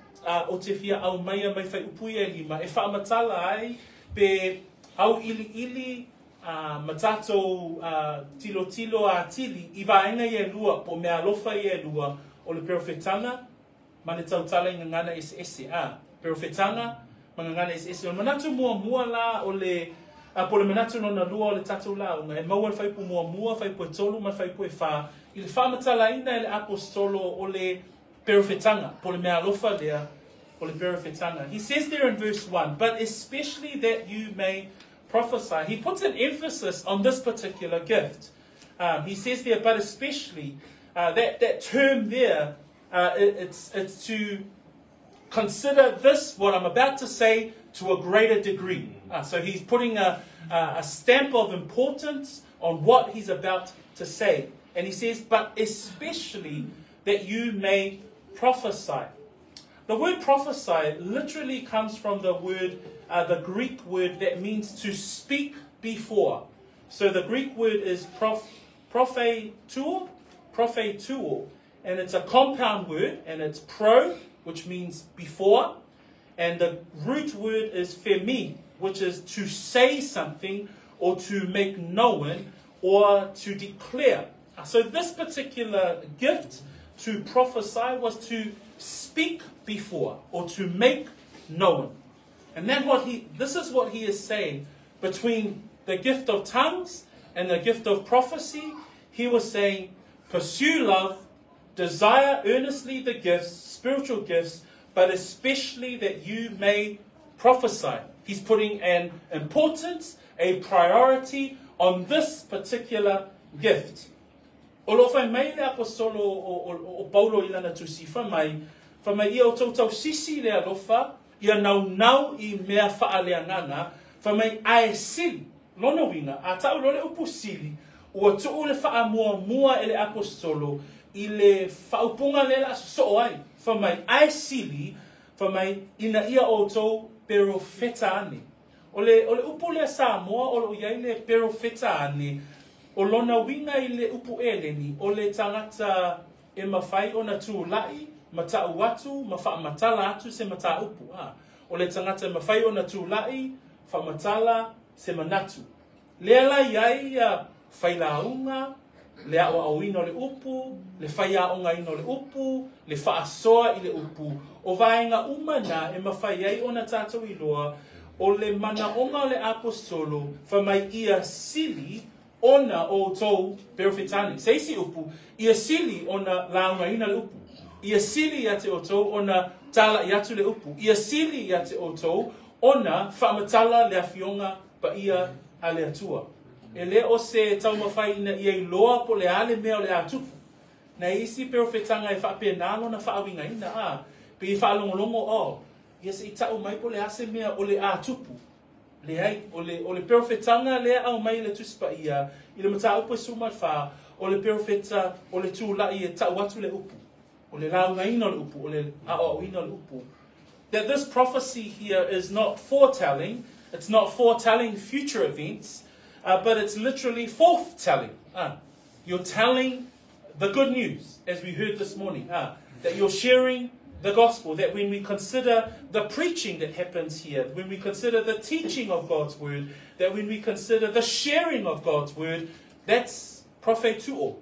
o te fia au maia mai whai upuia lima. E whaamatala ai pe au ili matato tilo a tili I vaenga I lua po mea alofa I lua o le perfetanga mane tautala I ngana ese perfetanga mangana ese o manatu mua la o le po le manatu no na lua o le tatu la o ngai maua whai pu mua whai pu tolu ma whai pu wha I le whaamatala ina I le apostolo o le perfetanga po le mea alofa lea o le perfetanga. He says there in verse 1, but especially that you may prophesy. He puts an emphasis on this particular gift. He says there, but especially, that term there, it's to consider this, what I'm about to say, to a greater degree. So he's putting a stamp of importance on what he's about to say. And he says, but especially that you may prophesy. The word prophesy literally comes from the word, the Greek word that means to speak before. So the Greek word is prophetuo, and it's a compound word, and it's pro, which means before, and the root word is phemi, which is to say something or to make known or to declare. So this particular gift to prophesy was to speak before or to make known. And this is what he is saying between the gift of tongues and the gift of prophecy. He was saying, pursue love, desire earnestly the gifts, spiritual gifts, but especially that you may prophesy. He's putting an importance, a priority on this particular gift. O lo fai mai le apostolo o Paulo i lana tusi, fa mai ia o tautau sisi le alofa, ia nau i mea faa le anganga, fa mai ae sili, lona winga, a tau lo le upu sili, ua tuu le faa mua ele apostolo, i le faupunga le la so ai, fa mai ae sili, fa mai ina ia o tau perofeta ane. O le upu le Samoa, o lo iai le perofeta ane, o lona winga i le upu eleni, o le tangata e mawhai o na tūlai, mata uatu, mawha matala atu se mata upu. O le tangata e mawhai o na tūlai, wha matala se manatu. Lea iai whailaunga, le awa awina o le upu, le whaiaonga ino le upu, le whaasoa i le upu, o vaenga umana e mawhai ai o na tātou iloa, o le mana onga le apostolo, wha mai ia sili, ona o tau perofetani. Seisi upu, ia sili ona launga ina le upu. Ia sili ia te o tau ona tala i atu le upu. Ia sili ia te o tau ona whaamatala le awhionga pa ia a le atua. E le o se tau mawhai ina ia i loa po le ale mea o le atupu. Na isi perofetanga e whaapenalo na whaawinga ina pe i whaalongolongo o. Ia se i tau mai po le ase mea o le atupu. Leai, o le perofetanga lea au mai le tuspa ia, i le mata upo sumat wha, o le perofeta, o le tūlai e tau atu le upu, o le launga ina le upu, o le ao ina le upu. That this prophecy here is not foretelling, it's not foretelling future events, but it's literally forthtelling. You're telling the good news, as we heard this morning, that you're sharing the gospel, that when we consider the preaching that happens here, when we consider the teaching of God's word, that when we consider the sharing of God's word, that's prophetuo.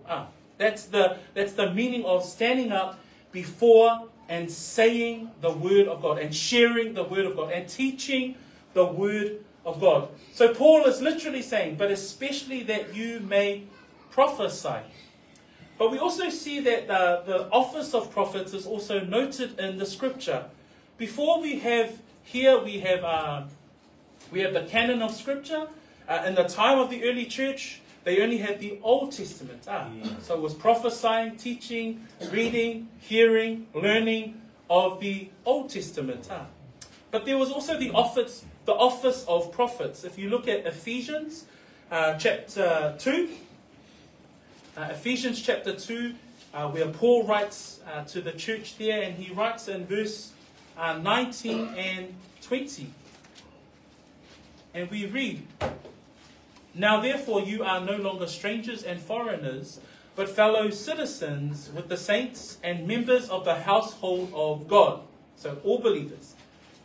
That's the meaning of standing up before and saying the word of God and sharing the word of God and teaching the word of God. So Paul is literally saying, but especially that you may prophesy. But we also see that the office of prophets is also noted in the scripture. Before we have here, we have the canon of scripture. In the time of the early church, they only had the Old Testament. So it was prophesying, teaching, reading, hearing, learning of the Old Testament. But there was also the office of prophets. If you look at Ephesians chapter 2, Ephesians chapter 2, where Paul writes to the church there, and he writes in verse 19 and 20. And we read, "Now therefore you are no longer strangers and foreigners, but fellow citizens with the saints and members of the household of God." So all believers.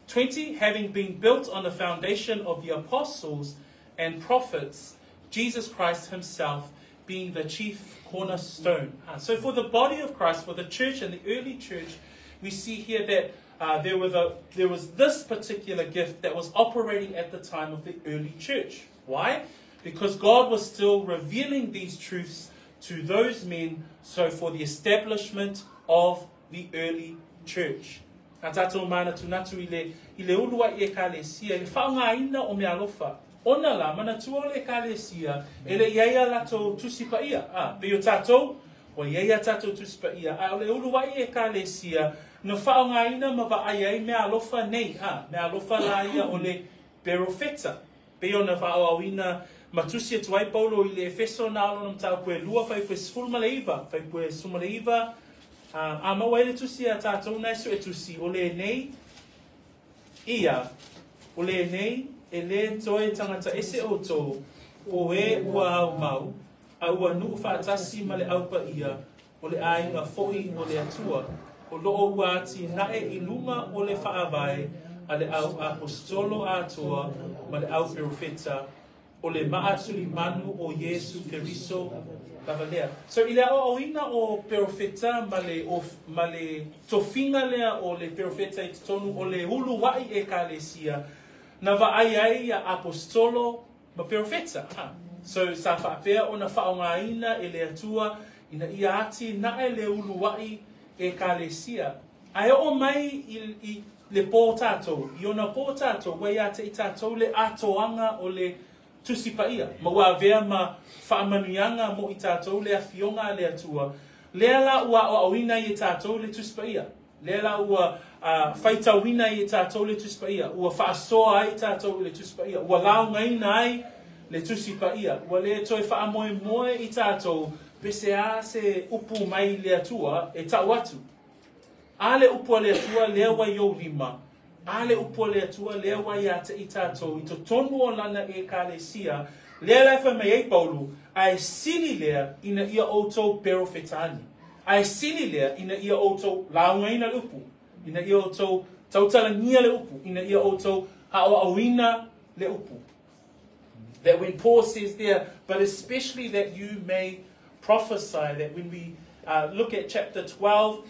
20, "Having been built on the foundation of the apostles and prophets, Jesus Christ himself being the chief cornerstone." So for the body of Christ, for the church and the early church, we see here that there was this particular gift that was operating at the time of the early church. Why? Because God was still revealing these truths to those men, so for the establishment of the early church. Tātou mana tunatu i le ulua I ekalesia, I whaungaina o me alofa. Ona la mana tua le ekalesia, ele iaia lato tusipa ia. Peo tātou, o iaia tātou tusipa ia. O le ulua I ekalesia, no whaungaina ma wa aiai me alofa nei. Me alofa la ia o le perofeta. Peo na whaoawina matusia tuai Paulo I le Efeso na alo nam tau koe lua whai koe sfulmaleiva. Whai koe sfulmaleiva. A maua ele tusia tātou nai so e tusi. O le nei, ia, o le nei, e le toi tangata ese o tō, o e ua au mau, a ua nuu whaatasi ma le aupa ia, o le ainga foi o le atua, o loo ua ati nae I luma o le whaawai, a le au apostolo atua, ma le au perofeta, o le maaturi manu o Yesu Keriso, Kavalea. So I le auina o perofeta ma le tofinga lea o le perofeta I tonu o le hulu wai e kalesia na vaai a apostolo ma perofeta. So sa whaapea o na whaongaina e le atua ina ia ati na e le hulu wai e kalesia. Ai o mai I le pō tātou, I ona pō tātou, wai a te I tātou le atoanga o le tusipaia. Ma ua vea ma whaamanuianga mo I tātou le awhionga le atua. Lea la ua o awina I tātou le tusipaia. Lea la ua whaitawina I tātou le tusipaia. Ua whaasoa ai tātou le tusipaia. Ua laungaina ai le tusipaia. Ua le toi whaamoe moe I tātou, pese a se upu mai le atua e tau atu. Ale upu le atua lea wai o rima. Ale upu le atua lea wai a te I tātou. I to tonu o lana e ka le sia. Lea lai wha mei ei Paulu. Ai sili lea ina ia outou pero whetani. Ai sili lea ina ia outou laungaina le upu. Ina ia outou tautalangia le upu. Ina ia outou haoawina le upu. That when Paul says there, but especially that you may prophesy, that when we look at chapter 12,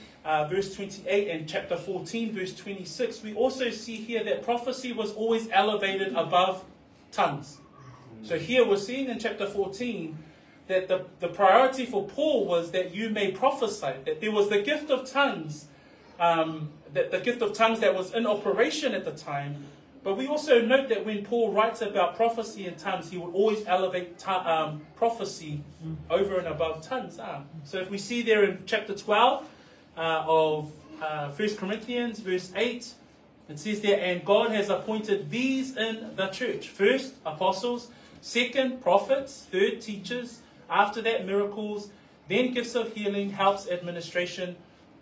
verse 28 and chapter 14, verse 26, we also see here that prophecy was always elevated above tongues. So here we're seeing in chapter 14 that the priority for Paul was that you may prophesy, that there was the gift of tongues, that the gift of tongues that was in operation at the time. But we also note that when Paul writes about prophecy in tongues, he would always elevate prophecy over and above tongues. So if we see there in chapter 12 of 1 Corinthians, verse 8, it says there, and God has appointed these in the church. First, apostles. Second, prophets. Third, teachers. After that, miracles. Then gifts of healing, helps, administration,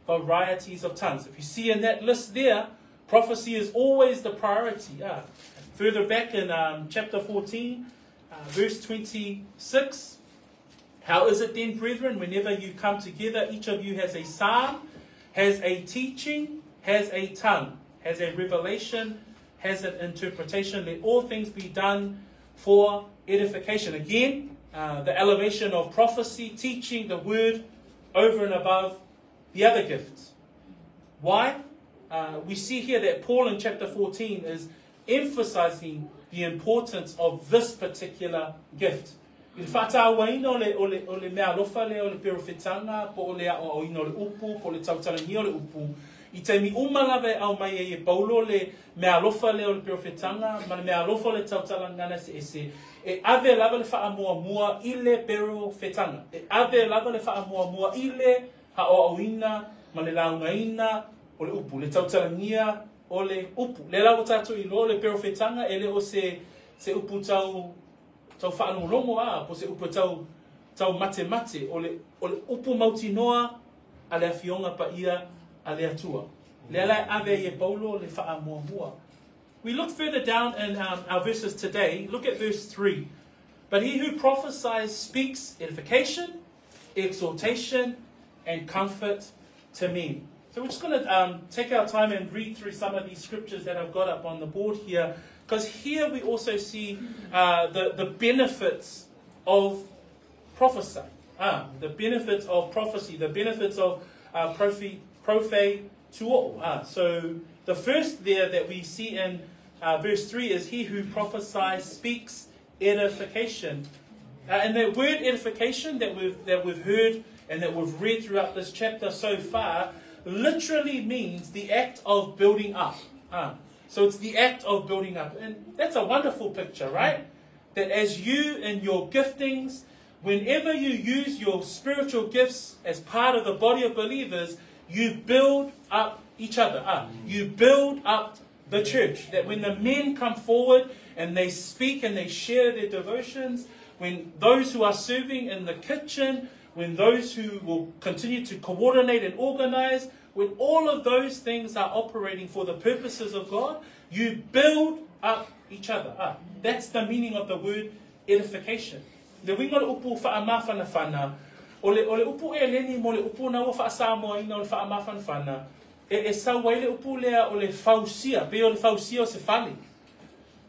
varieties of tongues. If you see in that list there, prophecy is always the priority. Further back in chapter 14, verse 26, how is it then, brethren, whenever you come together, each of you has a psalm, has a teaching, has a tongue, has a revelation, has an interpretation. Let all things be done for edification. Again, the elevation of prophecy, teaching, the word, over and above the other gifts. Why? We see here that Paul in chapter 14 is emphasizing the importance of this particular gift. I whātāwaina o le mea alofa lea o le perofetanga, po o lea o ino le upu, po le tautalangi o le upu. I te mi umalawe au mai e Paulo le mea alofa lea o le perofetanga, ma le mea alofa le tautalangana se ese. E ave lava le whaamua I le perofetanga. E ave lava le whaamua I le haoauina, ma le laungaina, o le upu, le tautalangia o le upu. Le lau tātou I lo le perofetanga, ele o se upu tau whaanulongo po se upu tau mate, o le upu mautinoa a le awhionga pa ia a le atua. Le alai ave e Paulo le whaamuamua. We look further down in our verses today, look at verse 3. But he who prophesies speaks edification, exhortation, and comfort to men. So we're just going to take our time and read through some of these scriptures that I've got up on the board here, because here we also see the benefits of prophecy. The benefits of prophecy, the benefits of prophe tuo. So the first there that we see in verse 3 is he who prophesies speaks edification. And the word edification that we've heard and that we've read throughout this chapter so far literally means the act of building up. So it's the act of building up. And that's a wonderful picture, right? That as you and your giftings, whenever you use your spiritual gifts as part of the body of believers, you build up each other. You build up the church. That when the men come forward and they speak and they share their devotions, when those who are serving in the kitchen, when those who will continue to coordinate and organize, when all of those things are operating for the purposes of God, you build up each other. That's the meaning of the word edification. Le winga le upu whaamawhanawhana, o le upu e leni mo le upu na ua whaasamoaina o le whaamawhanawhana, e sauai le upu lea o le fausia, pe o le fausia o se whali.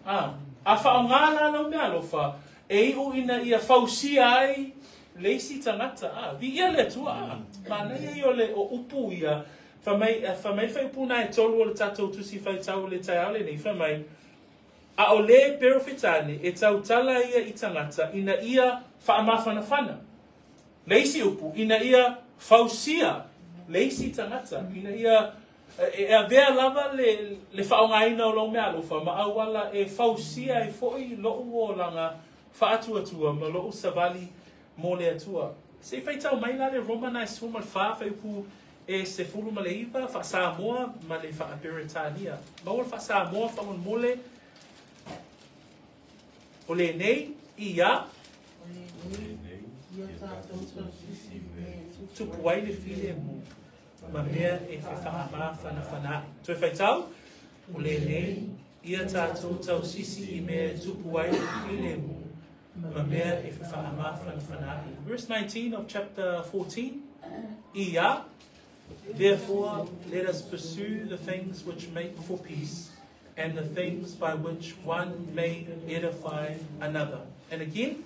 A whaongala na mea lofa, e iu ina ia fausia ai, leisi tangata, vi ia le tua, mana ia o le o upu ia, whamai whai upu na e tolu o le tatou tusi whai tau le tai ale nei whamai, a o le perofetane e tau tala ia I tangata, ina ia whaamawhanawhana. Leisi upu, ina ia fausia, leisi tangata, ina ia E vea lava le whaongaina o long mea alofa, ma awala e whausia e fo'i lo'u o langa whaatuatua, ma lo'u savali mo le atua. Se whaitau mai la le Romanais fuma le wha, whaipu e se fulu ma le iwa, wha Samoa, ma le wha Beretania. Maua wha Samoa, wha mole, o le nei, ia, tupu ai le file mu. Ma mea e whawha whana. Toi whaitau, o le nei, ia tātou tau sisi I mea tupu ai le file mu. Ma mea e whawha whana. Verse 19 of chapter 14. Ia, therefore let us pursue the things which make for peace, and the things by which one may edify another. And again,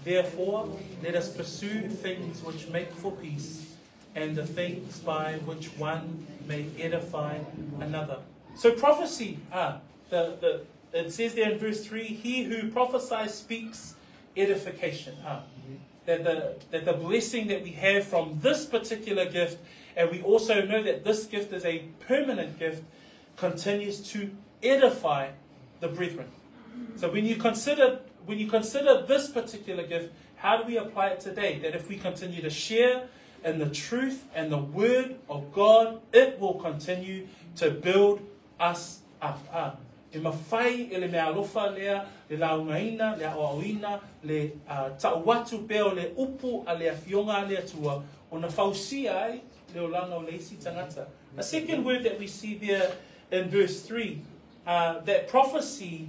therefore let us pursue things which make for peace, and the things by which one may edify another. So prophecy, it says there in verse 3, he who prophesies speaks edification. That the blessing that we have from this particular gift, and we also know that this gift is a permanent gift, continues to edify the brethren. So when you consider this particular gift, how do we apply it today? That if we continue to share in the truth and the word of God, it will continue to build us up. E mawhai e le mea alofa lea, le laungaina, le aoaoina, le tauatu peo le upu a le awhionga le atua, o na whausia ai le olanga o le isi tangata. A second word that we see there in verse 3, that prophecy,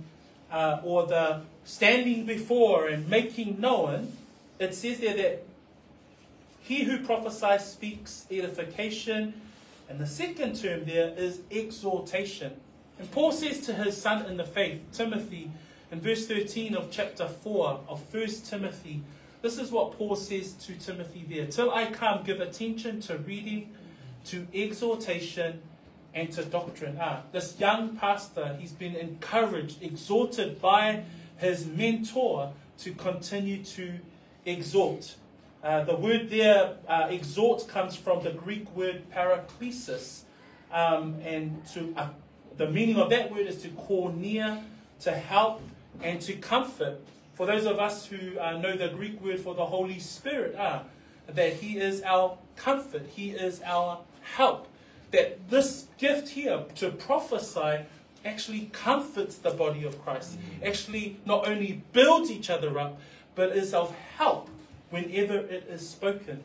or the standing before and making known, it says there that he who prophesies speaks edification, and the second term there is exhortation. And Paul says to his son in the faith, Timothy, in verse 13 of chapter 4 of 1 Timothy, this is what Paul says to Timothy there. Till I come, give attention to reading, to exhortation, and to doctrine. This young pastor, he's been encouraged, exhorted by his mentor to continue to exhort. The word there, exhort, comes from the Greek word paraklesis, and the meaning of that word is to call near, to help, and to comfort. For those of us who know the Greek word for the Holy Spirit, that He is our comfort, He is our help. That this gift here to prophesy actually comforts the body of Christ, actually not only builds each other up, but is of help whenever it is spoken.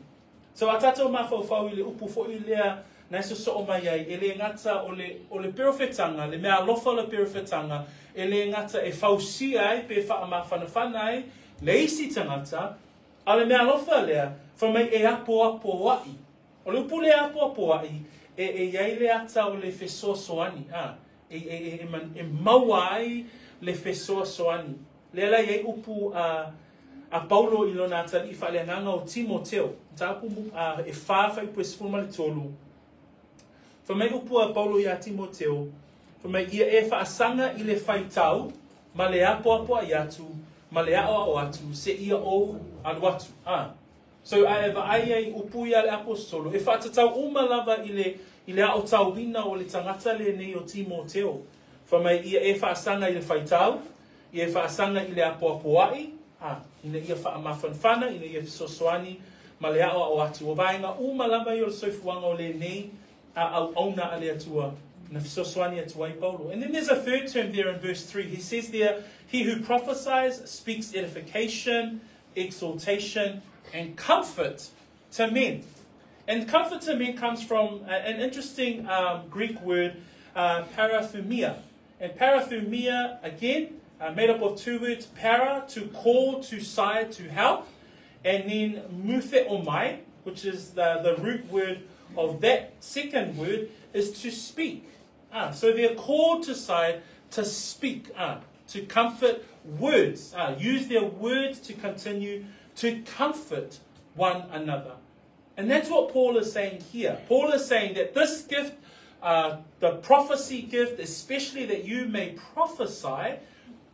So atato mafau le upu fo ilea na so so mai ai ele ngata o le perfetanga le mea lofa le perfetanga ele ngata e fausia ai pe fa ma fana ai le isi tangata ale mea lofa le fa mai e apo ai o le upu le apo ai e iai le ata o le feso soani e mawai le feso soani le la iai upu a Paulo ilona tali fa le nganga o Timoteo tapu e fa ipu esfuma le tolu fa mai upu a Paulo ya Timoteo fa mai ia e fa asanga I le faitau ma le apo ai atu ma le ao atu se ia o alu atu so ai upu ia le apostolo e fa tatau uma lava I le ao tauina o le tangata le nei o Timoteo fa mai ia e fa asanga I le faitau ia e fa asanga I le apo ai ina ia wha amafanfana, ina ia fisosoani, ma le ao atu o vaenga, lava I o soifuanga o le nei, au auna a le atua, na fisosoani atua I Paulo. And then there's a third term there in verse 3. He says there, he who prophesies speaks edification, exhortation, and comfort to men. And comfort to men comes from an interesting Greek word, parathumia. And parathumia, again, made up of two words, para, to call, to side, to help, and then muthe omai, which is the root word of that second word, is to speak. So they're called to side, to speak, to comfort words, use their words to continue to comfort one another. And that's what Paul is saying here. Paul is saying that this gift, the prophecy gift, especially that you may prophesy,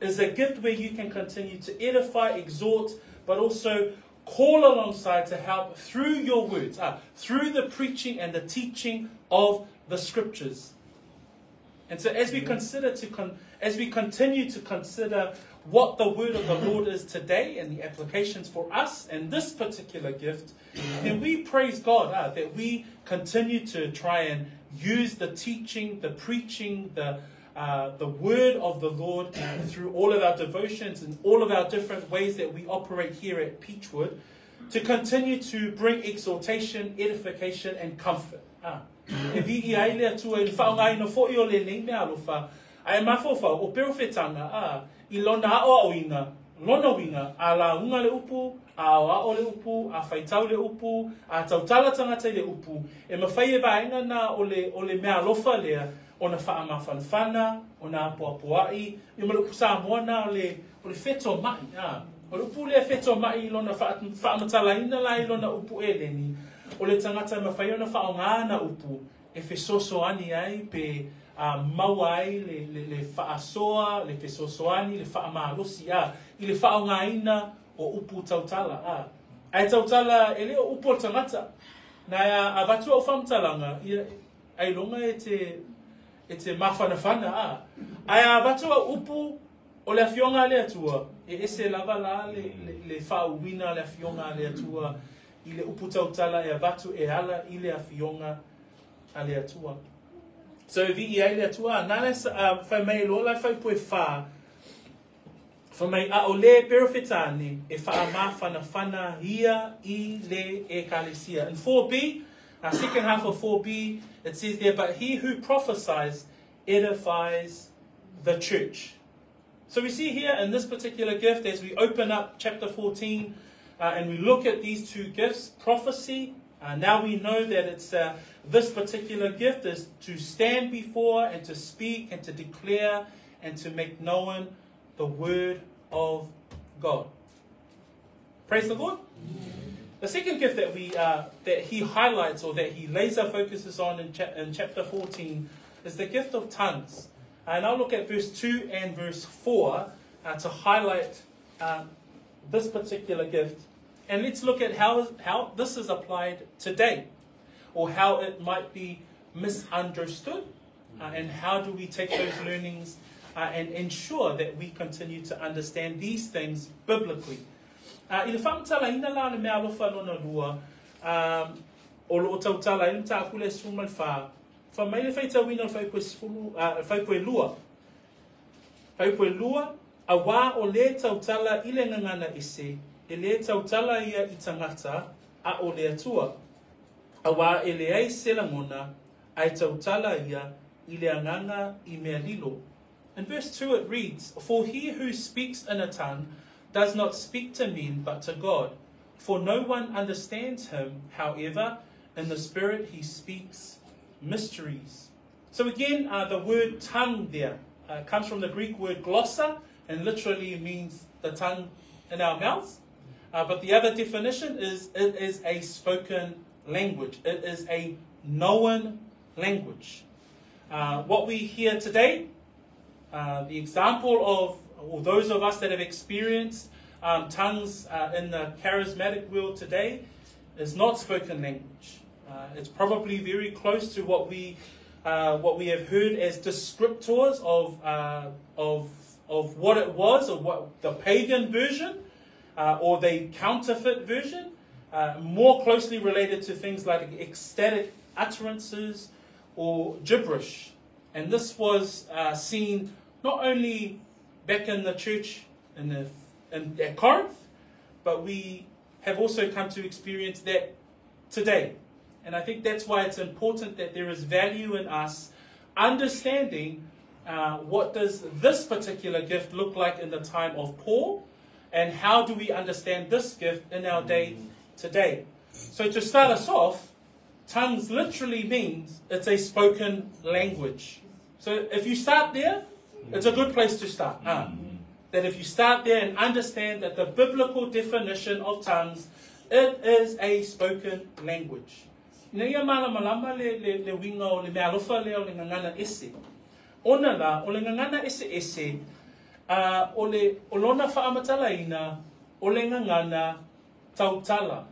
is a gift where you can continue to edify, exhort, but also call alongside to help through your words, through the preaching and the teaching of the scriptures. And so as we as we continue to consider what the word of the Lord is today and the applications for us and this particular gift, then we praise God that we continue to try and use the teaching, the preaching, the word of the Lord through all of our devotions and all of our different ways that we operate here at Peachwood to continue to bring exhortation, edification and comfort. E vi ai le atua I whaongai no fo I o le nei mea alofa. Ai mawhawha o perowhetanga I lona ao inga, lona winga, a la unga le upu, a o ao le upu, a whaitau le upu, a tautala tangata le upu. E mawhai e baenga na o le mea alofa lea, o na wha mawhanwhana, o na apuapuai, I malupu Samoana o le wheto mai. O le upu lea wheto mai lona wha matalaina lai lona upu e leni. O le tangata mawhai o na wha o ngana upu, e whesoso ani ai pe mawai le whaasoa, le whesosoani, le whaamalosi I le whaongaina o upu tautala Ai tautala e leo upu o tangata. Na a vatua o whamtalanga, ai longa e te mawhanawhana Ai a vatua upu o le awhionga le atua, e ese lava la le whauwina le awhionga le atua, I le upu tautala e a vatu e ala I le awhionga a le atua. So vi I le atua, nana whai mei lola whai poe wha, wha mei a o le perowhetane e wha mawhanawhana hia I le ekalesia. In 4b, second half of 4b, it says there, but he who prophesies edifies the church. So we see here in this particular gift, as we open up chapter 14, and we look at these two gifts, prophecy, now we know that it's this particular gift is to stand before and to speak and to declare and to make known the word of God. Praise the Lord. The second gift that he highlights or that he laser focuses on in chapter 14 is the gift of tongues. And I'll look at verse 2 and verse 4 to highlight this particular gift. And let's look at how this is applied today, or how it might be misunderstood, and how do we take those learnings and ensure that we continue to understand these things biblically. I le whamtala ina la le mea alofa lona lua, o lo tautala ina ta akule sumal wha, wha mai le whaita wina whaipoe lua. Whaipoe lua, a wā o le tautala I le ngangana ese, e le tautala ia I tangata a o le atua. A wā e le ai selamona, ai tautala ia I le anganga I mea lilo. In verse 2 it reads, for he who speaks in a tongue does not speak to men but to God, for no one understands him, however, in the spirit he speaks mysteries. So again, the word tongue there comes from the Greek word glossa, and literally means the tongue in our mouths. But the other definition is it is a spoken language. It is a known language. What we hear today, the example of, or those of us that have experienced tongues in the charismatic world today, is not spoken language. It's probably very close to what we have heard as descriptors of what it was, or what the pagan version, or the counterfeit version, more closely related to things like ecstatic utterances or gibberish. And this was seen not only back in the church at Corinth, but we have also come to experience that today. And I think that's why it's important that there is value in us understanding what does this particular gift look like in the time of Paul, and how do we understand this gift in our day today. So to start us off, tongues literally means it's a spoken language. So if you start there, it's a good place to start. That if you start there and understand that the biblical definition of tongues, it is a spoken language. Nea malama le winga o le mea alofa leo le ngangana ese. Ona la, o le ngangana ese, o lona whaamatalaina, o le ngangana tautala,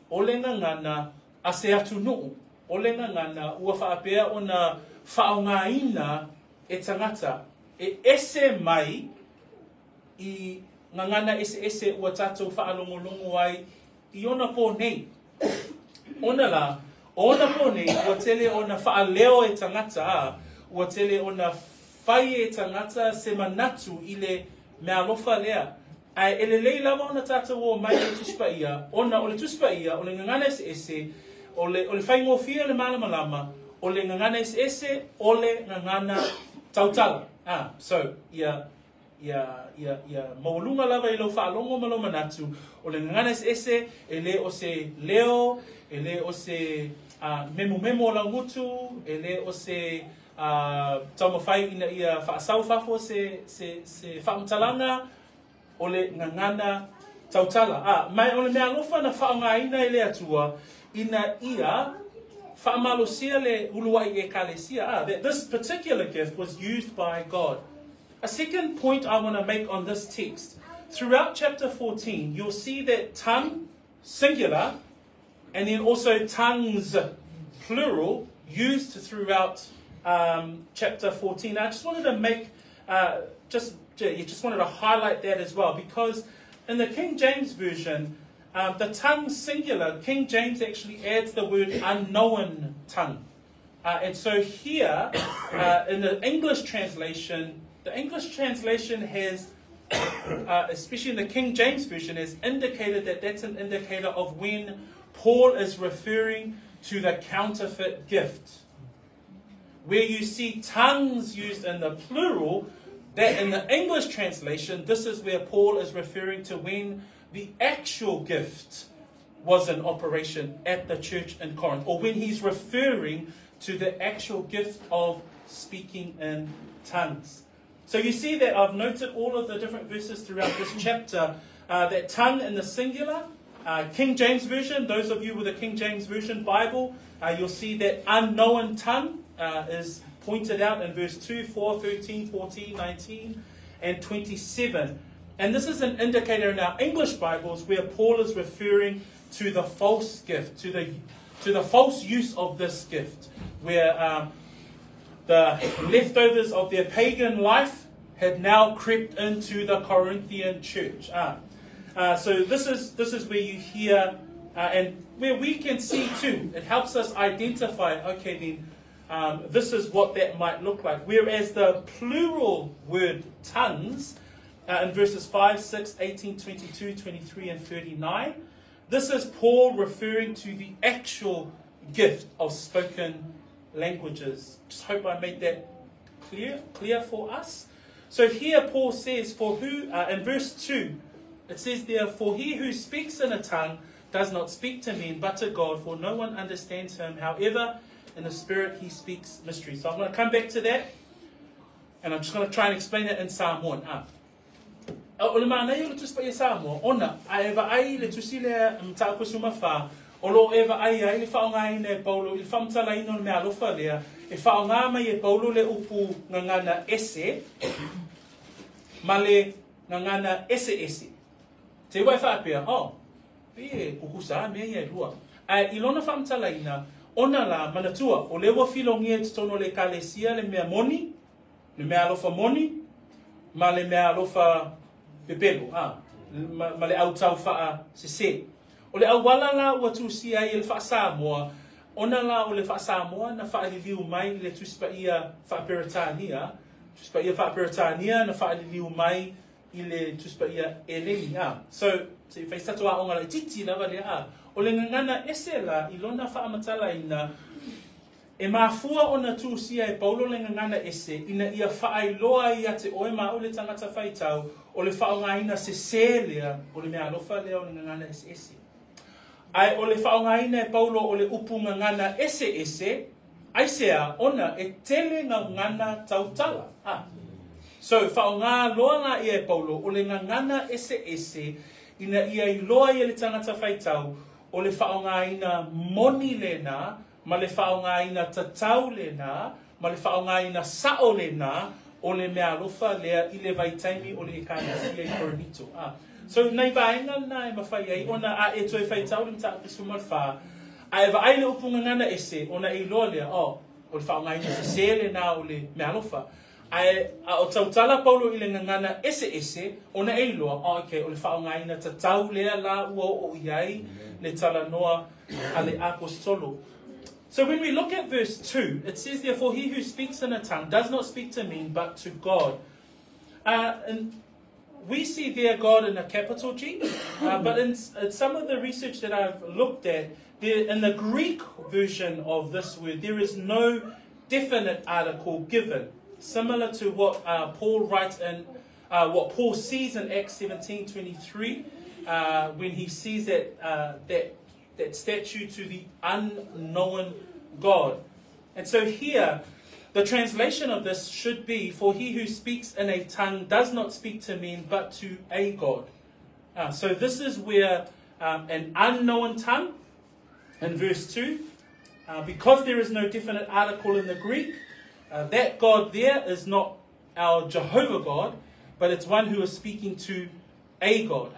o le ngangana ase atu nuu. o le ngangana ua whaapea o na whaongaina e tangata e ese mai I ngangana ese ua tātou whaalongolongo ai I ona pō nei. Ona la, ona pō nei, ua tele ona whaaleo e tangata, ua tele ona whai e tangata se manatu I le mea lofa lea. Ai ele lei lava ona tātou o mai e tuspa ia, ona o le tuspa ia, o le ngangana ese, o le whai ngofia le malama lama, o le ngangana ese, o le ngangana tautala. So, ia maulunga lava I lo whaalongo malo manatu, o le ngangana ese, ele o se leo, ele o se memo la ngutu, ele o se taumawhai ina ia whaasau whafo se whaamtalanga, o le ngangana tautala. Mai o le mea lofa na whaongaina I le atua, ina ia whaamalosia le uluai e kalesia. That this particular gift was used by God. A second point I want to make on this text. Throughout chapter 14, you'll see that tongue, singular, and then also tongues, plural, used throughout chapter 14. I just wanted to make, just wanted to highlight that as well, because in the King James Version, the tongue singular, King James actually adds the word unknown tongue. And so here, in the English translation has, especially in the King James Version, has indicated that that's an indicator of when Paul is referring to the counterfeit gift. Where you see tongues used in the plural, that in the English translation, this is where Paul is referring to when the actual gift was in operation at the church in Corinth, or when he's referring to the actual gift of speaking in tongues. So you see that I've noted all of the different verses throughout this chapter, that tongue in the singular, King James Version, those of you with a King James Version Bible, you'll see that unknown tongue is pointed out in verse 2, 4, 13, 14, 19, and 27. And this is an indicator in our English Bibles where Paul is referring to the false gift, to the false use of this gift, where the leftovers of their pagan life had now crept into the Corinthian church. So this is where you hear, and where we can see too, it helps us identify, okay then, this is what that might look like. Whereas the plural word tongues, in verses 5, 6, 18, 22, 23, and 39, this is Paul referring to the actual gift of spoken languages. Just hope I made that clear for us. So here Paul says, for who, in verse 2, it says there, for he who speaks in a tongue does not speak to men, but to God, for no one understands him. However, in the Spirit he speaks mysteries. So I'm going to come back to that, and I'm just going to try and explain it in Samoan. O le mana i o le tuspa i Samoa, ona, a eva ai le tusile mtako sumafa, o lo eva ai le whaonga ina e Paulo, i whamtala ino le mea lofa lea, e whaonga mai e Paulo le upu ngangana ese, ma le ngangana ese. Te wai whaapea, pie kukusa mea ia lua. A ilona whamtala ina, ona la manatua, o lewa filongia te tono le kalesia le mea moni, le mea alofa moni, ma le mea alofa pepelo, ma le au tau wha se. O le au wala la ua tusia i le wha Samoa, ona la o le wha Samoa na wha aliliu mai le tuspa ia wha Peritania, na wha aliliu mai i le tuspa ia eleni. So, se whai satua onga la titi lava le o le ngangana ese la i lona wha amatala ina, e mafua ona tusia e Paulo le ngangana ese, ina ia whaailoa ia te oema o le tangata whaitau, o le whaongaina se lea, o le mea alofa lea o le ngangana ese. Ai o le whaongaina e Paulo o le upu ngangana ese, ai sea ona e tele ngangana tautala. So whaonga loa ngā ia e Paulo o le ngangana ese, ina ia i loa ia le tangata whaitau, o le whaongaina moni lena, ma le whaongaina tatau lena, ma le whaongaina sao lena, o le mea alofa lea i le vaitaimi o le ekanasia i Koronito. So nei vaenga na e mawhai ai, ona a e toi whaitau le mta apesuma wha, Ai va ai le upunga ngana ese ona I loa lea o le whaongaina se sele na o le me alofa. Ai o tautala paulo I le ngana ese ona e loa o okay o le whaongaina ta tau lea la ua o iai le tala noa a le apostolo. So when we look at verse 2, it says, therefore, he who speaks in a tongue does not speak to men, but to God. And we see there God in a capital G, but in some of the research that I've looked at, in the Greek version of this word, there is no definite article given, similar to what Paul writes in, what Paul sees in Acts 17:23, when he sees that statue to the unknown God. And so here, the translation of this should be, for he who speaks in a tongue does not speak to men, but to a God. So this is where an unknown tongue, in verse 2, because there is no definite article in the Greek, that God there is not our Jehovah God, but it's one who is speaking to a God.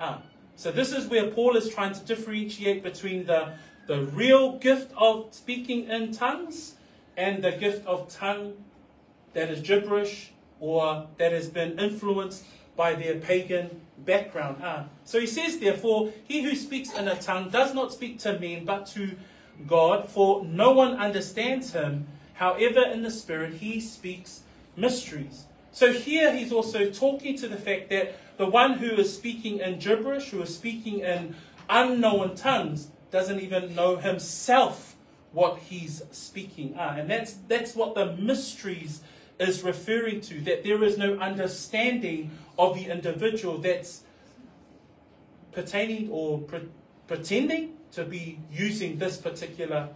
So this is where Paul is trying to differentiate between the real gift of speaking in tongues and the gift of tongue that is gibberish or that has been influenced by their pagan background. So he says, therefore, he who speaks in a tongue does not speak to men but to God, for no one understands him. However, in the Spirit, he speaks mysteries. So here he's also talking to the fact that the one who is speaking in gibberish, who is speaking in unknown tongues, doesn't even know himself what he's speaking. And that's what the mysteries is referring to, that there is no understanding of the individual that's pertaining or pretending to be using this particular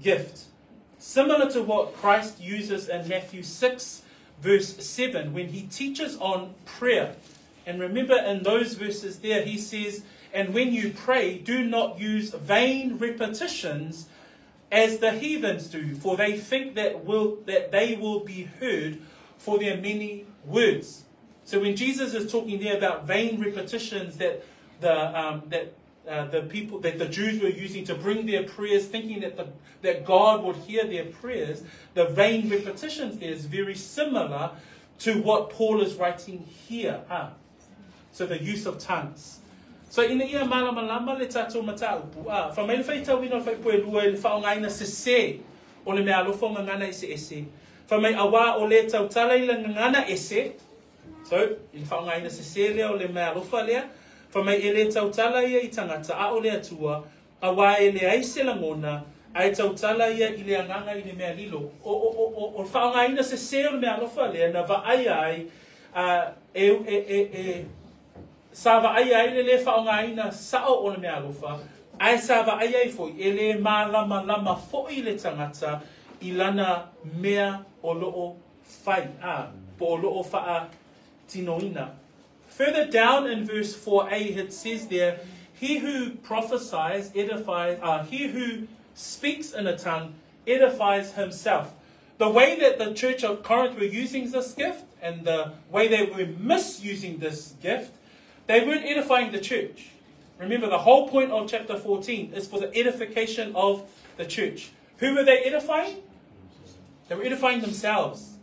gift. Similar to what Christ uses in Matthew 6, verse 7, when he teaches on prayer. And remember in those verses there, he says, and when you pray, do not use vain repetitions as the heathens do, for they think that they will be heard for their many words. So when Jesus is talking there about vain repetitions that the Jews were using to bring their prayers, thinking that God would hear their prayers, the vain repetitions there is very similar to what Paul is writing here. So the use of tongues. So ina ia malama le tatou mataupu. Fa mai fai tau ina fai poe lua le whaongaina se o le mea alofo ngangana ese. Fa mai awa o le tau tala i le ngangana ese. So, i le whaongaina se lea o le mea alofa lea. Fa mai e le tau tala ia I tangata a o le atua. Awa e le aise langona. Ai tau tala ia I le anganga I le mea lilo. O whaongaina se o le mea alofa lea na va ai Sava ai le whaongaina sao o le mea alofa. Ai sava ai foi e le lama foi le tangata I lana mea o loo fai. Po o loo faa tinoina. Further down in verse 4a it says there, he who prophesies edifies, he who speaks in a tongue edifies himself. The way that the church of Corinth were using this gift and the way they were misusing this gift, they weren't edifying the church. Remember, the whole point of chapter 14 is for the edification of the church. Who were they edifying? They were edifying themselves.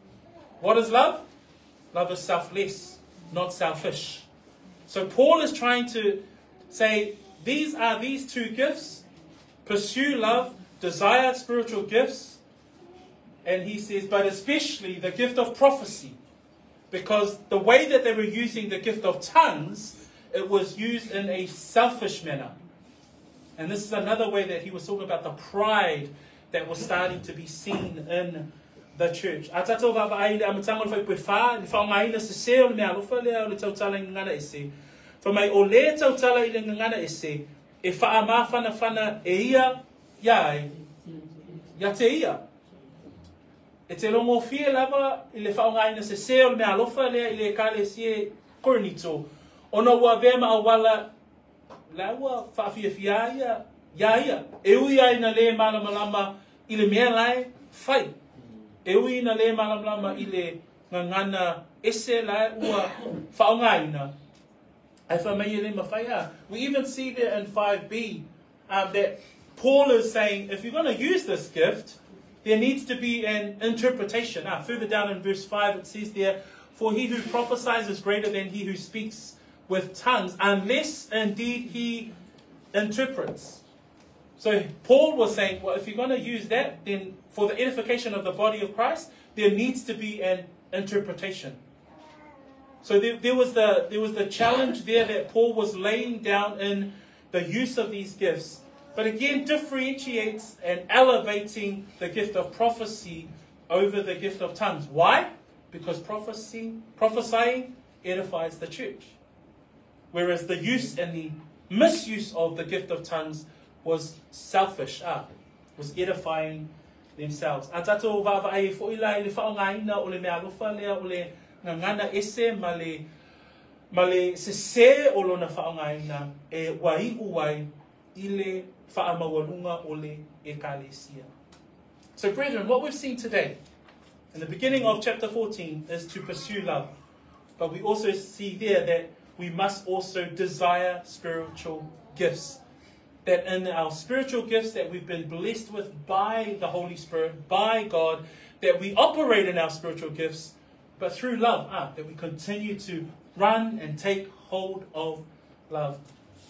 What is love? Love is selfless, not selfish. So Paul is trying to say, these are these two gifts. Pursue love, desire spiritual gifts. And he says, but especially the gift of prophecy. Because the way that they were using the gift of tongues, it was used in a selfish manner. And this is another way that he was talking about the pride that was starting to be seen in the church. E te longo fie lava I le whaongaina se seo me alofa lea I le kale sie koronito. Ono ua vema awala la ua whaafia fia ia. E ui ai na le malama I le mea lai whai. E ui na le malama I le ngangana ese lai ua whaongaina. Ai whamai le mawhaia. We even see there in 5b that Paul is saying, if you're going to use this gift, there needs to be an interpretation. Further down in verse 5, it says there, for he who prophesies is greater than he who speaks with tongues, unless indeed he interprets. So Paul was saying, well, if you're going to use that, then for the edification of the body of Christ, there needs to be an interpretation. So there was the challenge there that Paul was laying down in the use of these gifts. But again, differentiates and elevating the gift of prophecy over the gift of tongues. Why? Because prophesying edifies the church. Whereas the use and the misuse of the gift of tongues was selfish, was edifying themselves. Atato vava ai fo ila ile fa ngaina ole me alofa le ole ngana ese male se o lona fa ngaina e wai uai ile fa amawalunga ole ekalesia. So brethren, what we've seen today in the beginning of chapter 14 is to pursue love. But we also see there that we must also desire spiritual gifts. That in our spiritual gifts that we've been blessed with by the Holy Spirit, by God, that we operate in our spiritual gifts, but through love, that we continue to run and take hold of love.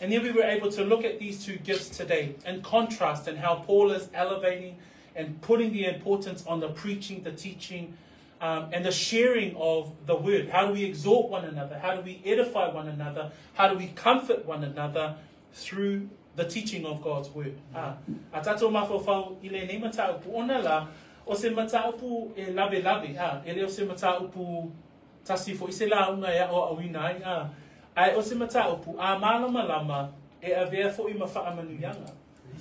And then we were able to look at these two gifts today in contrast and how Paul is elevating and putting the importance on the preaching, the teaching, and the sharing of the word. How do we exhort one another? How do we edify one another? How do we comfort one another through the teaching of God's word? Atato mafofau ile ne mataupu ona la o se mataupu e lave ele o se mataupu tasifo isela una ya o awina ai o se mataupu a malama e avea fo I mafa amanuianga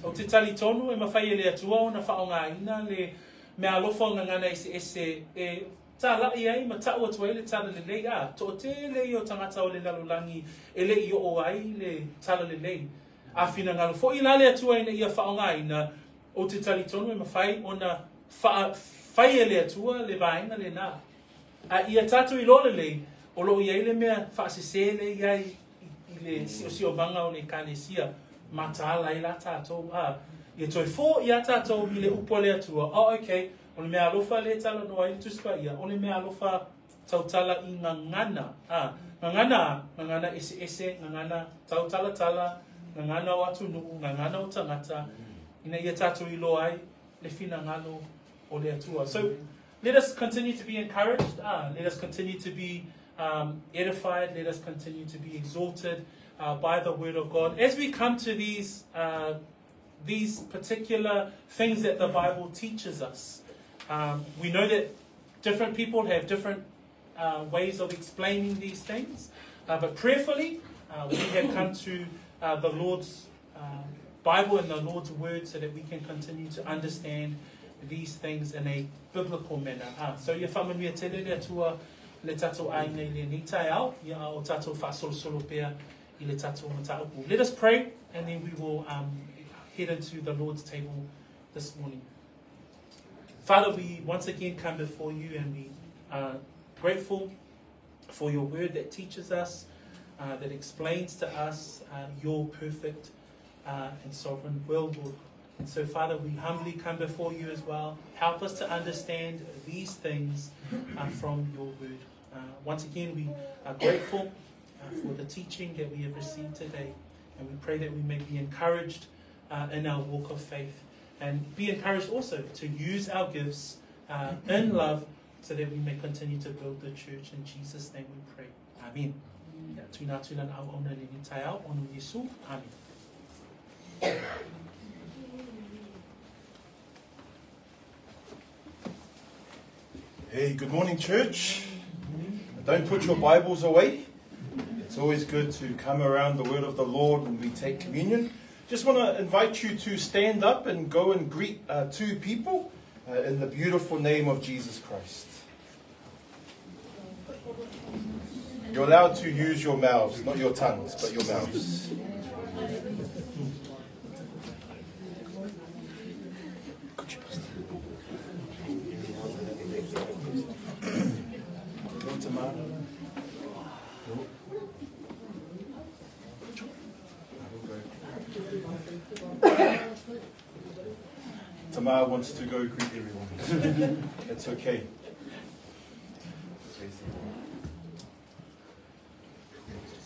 o te tali tonu e mafai ele atua ona fa nga ina le me alofa ngana ese e tala ia I matau atu ele tala le to te le o tangata o le lalulangi ele I o ai le tala le afina ngalo fo I lale atua ina ia fa nga ina o te tali tonu e mafai ona fai ele atua le vaina le na a ia tatu I lole le o lo ia ile mea fa se le ia ile si o banga o le kalesia matala I la tatu ia toi fo ia tatu I le upole atua okay o le mea alofa le tala no ai tuspa ia o le mea alofa tautala I ngangana ngangana ese ngangana tautala ngangana watu nu ngangana o tangata ina ia tatu I lo ai le fina ngalo o le atua. So let us continue to be encouraged. Let us continue to be edified. Let us continue to be exalted by the word of God as we come to these particular things that the Bible teaches us. We know that different people have different ways of explaining these things, but prayerfully we have come to the Lord's Bible and the Lord's word so that we can continue to understand these things in a biblical manner. So ia whamanui te rere atua le tato aina I le nitai au, ia o tato whasolo solo pea I le tato mataupu. Let us pray and then we will head into the Lord's table this morning. Father, we once again come before you and we are grateful for your word that teaches us, that explains to us your perfect and sovereign will, Lord. And so, Father, we humbly come before you as well. Help us to understand these things from your word. Once again, we are grateful for the teaching that we have received today. And we pray that we may be encouraged in our walk of faith. And be encouraged also to use our gifts in love so that we may continue to build the church. In Jesus' name we pray. Amen. Amen. Hey, good morning, church. Don't put your Bibles away. It's always good to come around the word of the Lord when we take communion. Just want to invite you to stand up and go and greet two people in the beautiful name of Jesus Christ. You're allowed to use your mouths, not your tongues, but your mouths. Ma wants to go greet everyone. It's okay.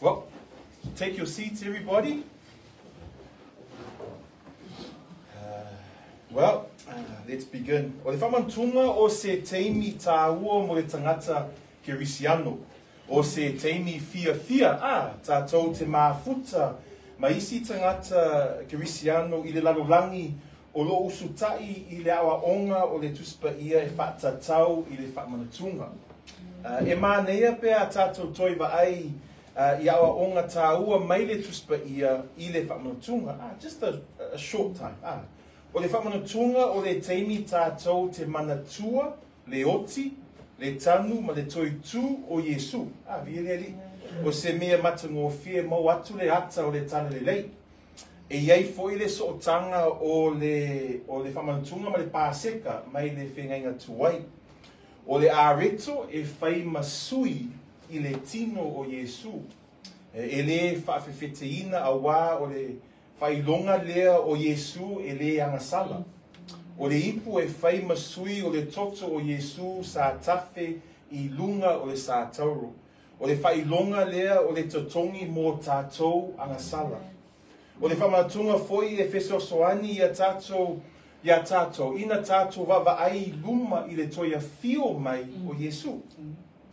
Well, take your seats, everybody. Let's begin. O le whamantunga o se teimi tāua mo le tangata Kirisiano. O se teimi fia, tātou te mafuta, ma isi tangata Kirisiano I le lalolangi o lo usutai I le awa onga o le tuspa ia e whaatatau I le whamanatunga. E mānea pēr tātou toi wa ai I awa onga tāua mai le tuspa ia I le whamanatunga. Just a short time. O le whamanatunga o le teimi tātou te manatua, le oti, le tanu ma le toitu o Yesu. Vieleli. O se mea matango fie mau atu le ata o le tana le lei. E iei foi le sootanga o le whamanatunga ma le pāseka mai le whengainga tuai. O le areto e whai masui I le tino o Yesu. E le whaafewheteina a wā o le whailonga lea o Yesu e le angasala. O le ipu e whai masui o le toto o Yesu sa tafe I lunga o le sa tauro. O le whailonga lea o le totongi mō tātou angasala. O le whamatunga foi e whesosoani ia tātou, ina tātou wawa ai luma I le toia fio mai o Yesu.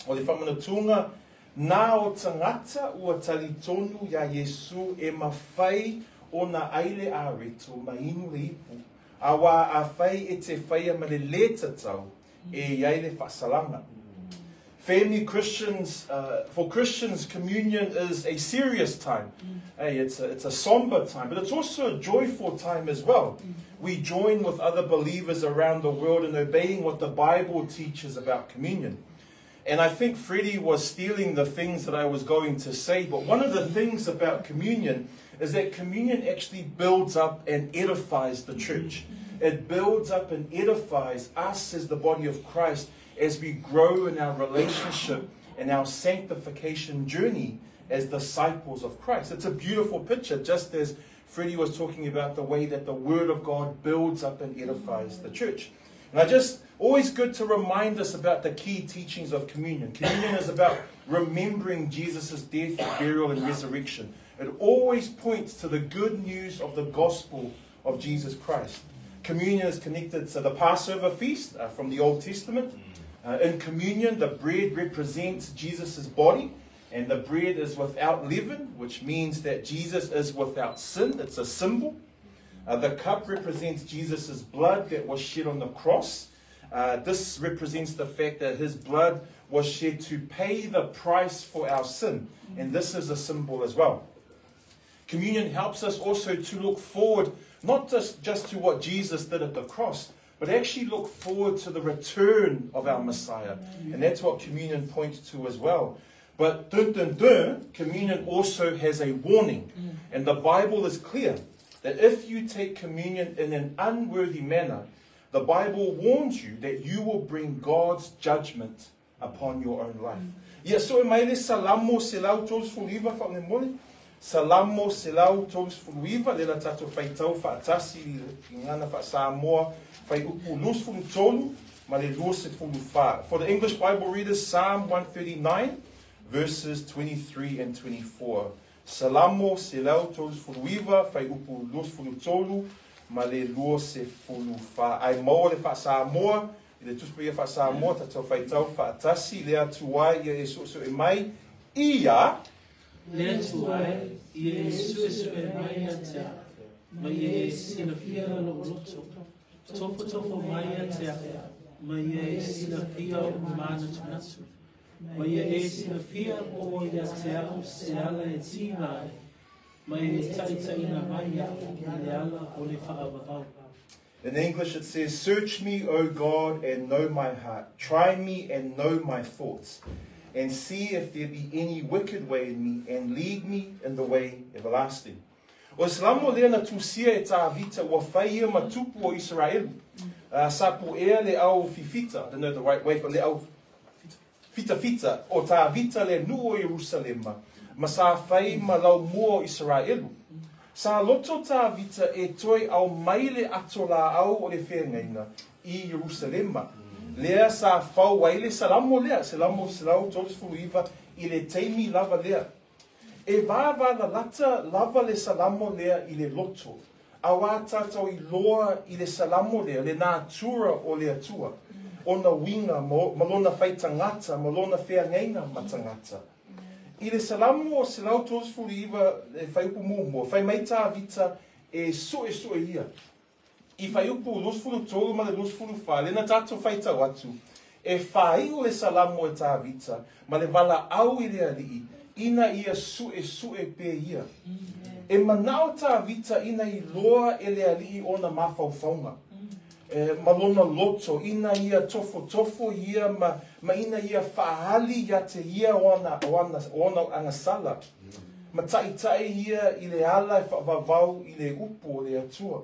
O le whamanatunga nā o tangata ua talitonu ia Yesu e mawhai o na aile a reto ma inu le ipu. Awa a whai e te whaia ma le le tatau e iai le whasalanga. Family Christians, for Christians, communion is a serious time. It's a somber time, but it's also a joyful time as well. We join with other believers around the world in obeying what the Bible teaches about communion. And I think Freddie was stealing the things that I was going to say, but one of the things about communion is that communion actually builds up and edifies the church. It builds up and edifies us as the body of Christ as we grow in our relationship and our sanctification journey as disciples of Christ. It's a beautiful picture, just as Freddie was talking about the way that the Word of God builds up and edifies the church. And always good to remind us about the key teachings of communion. Communion is about remembering Jesus' death, burial, and resurrection. It always points to the good news of the gospel of Jesus Christ. Communion is connected to the Passover feast from the Old Testament. In communion, the bread represents Jesus' body, and the bread is without leaven, which means that Jesus is without sin. It's a symbol. The cup represents Jesus' blood that was shed on the cross. This represents the fact that his blood was shed to pay the price for our sin, and this is a symbol as well. Communion helps us also to look forward, not just to what Jesus did at the cross, but actually look forward to the return of our Messiah. And that's what communion points to as well. But communion also has a warning. And the Bible is clear that if you take communion in an unworthy manner, the Bible warns you that you will bring God's judgment upon your own life. So mai le salamo se lau tos fuliva fa le mole. Salamo se lau tos fuliva le la tato faitau fa atasi ngana fa Samoa fai upu lus fulu tolu ma le lua se fulu fa. For the English Bible readers, Psalm 139 verses 23 and 24. Salamo se lau tos fuliva fai upu lus fulu tolu ma le lua se fulu fa. Ai mo le fa Samoa le tuspa ia fa Samoa tato faitau fa atasi le atuai ia Yesu so e mai ia le atuai ia Yesu so e mai atea ma ia sina fia lo loto tofo mai atea ma ia sina fia o mana tunatu ma ia sina fia o ia atea se ala e tina ma ia taitaina mai ia ala o le whaavavau. In English it says, "Search me, O God, and know my heart. Try me and know my thoughts. And see if there be any wicked way in me, and lead me in the way everlasting." O Islamo lea na tusia e tā vita ua whaia matupu o Israel. Sapo ea le au fifita, I don't know the right way, but le au fita o tā vita le nu o Jerusalema. Ma sa whai ma lau mua o Israel. Sa loto tā vita e toi au maile atola au o le whengaina I Jerusalema. Lea sa whau waile salamo lea, salamo salau tolis fulu iwa I le teimi lava lea. E vāwa la lata lava le salamo lea I le loto. A wā tātou I loa I le salamo lea, le nātura o le atua. O na winga, malona whai tangata, malona whengaina matangata. I le salamo o salau tolis fulu iwa e whai upu mōmua, whai meita vita e sue ia. I whai upu lusfulu tolu ma le lusfulu wha, le na tātou whai tau atu. E whai o le salamo e tā vita, ma le wala au I le alii, ina ia sue pe ia. E manao tā vita ina I loa e le alii o na mawhauwhaunga. Malona loto, ina ia tofo ia, ma ina ia whaali ia te ia ona angasala. Ma tai ia I le ala e whavavau I le upu o le atua.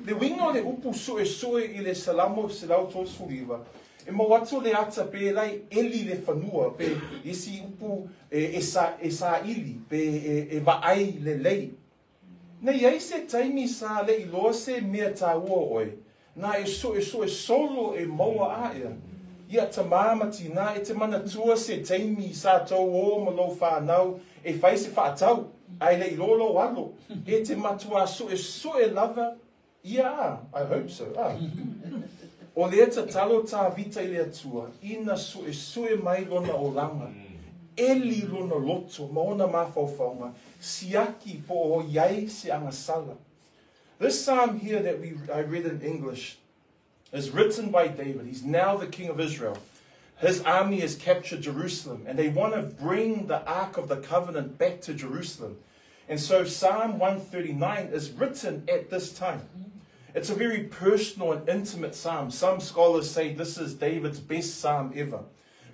Le winga o le upu sue I le salamo silau tosfuriwa. E mo atu le ata pe lai eli le whanua, pe isi upu e sa ili, pe e vaai le lei. Nei ei se taimi sa le iloa se mea tā ua oi. Na e solo e maua a ea. Ia ta māmati nā e te mana tua se taimi sa tau o malo whanau e whai se whaatau. Ai le ilolo walo. E te matua sue lava. Ia, I hope so. O lea ta talo tā vita I le atua. Ina sue mai lona o langa. Eli lona loto, maona mawhauwhaunga. Siaki po o iai se angasala. This psalm here that I read in English is written by David. He's now the king of Israel. His army has captured Jerusalem and they want to bring the Ark of the Covenant back to Jerusalem. And so Psalm 139 is written at this time. It's a very personal and intimate psalm. Some scholars say this is David's best psalm ever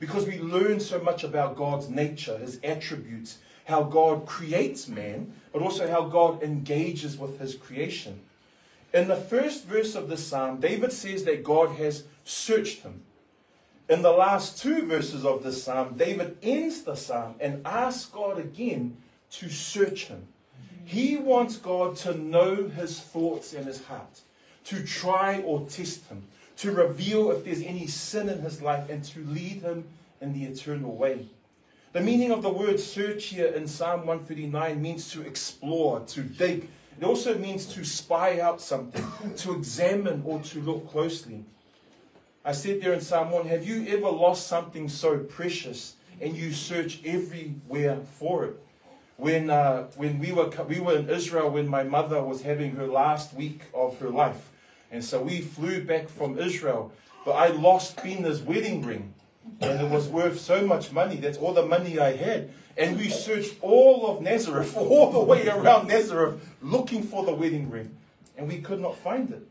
because we learn so much about God's nature, his attributes, how God creates man, but also how God engages with his creation. In the first verse of this psalm, David says that God has searched him. In the last two verses of this psalm, David ends the psalm and asks God again to search him. He wants God to know his thoughts and his heart, to try or test him, to reveal if there's any sin in his life and to lead him in the eternal way. The meaning of the word search here in Psalm 139 means to explore, to dig. It also means to spy out something, to examine or to look closely. I said there in Psalm 1, have you ever lost something so precious and you search everywhere for it? When we were in Israel when my mother was having her last week of her life. And so we flew back from Israel. But I lost Bina's wedding ring. And it was worth so much money. That's all the money I had. And we searched all of Nazareth, all the way around Nazareth, looking for the wedding ring. And we could not find it.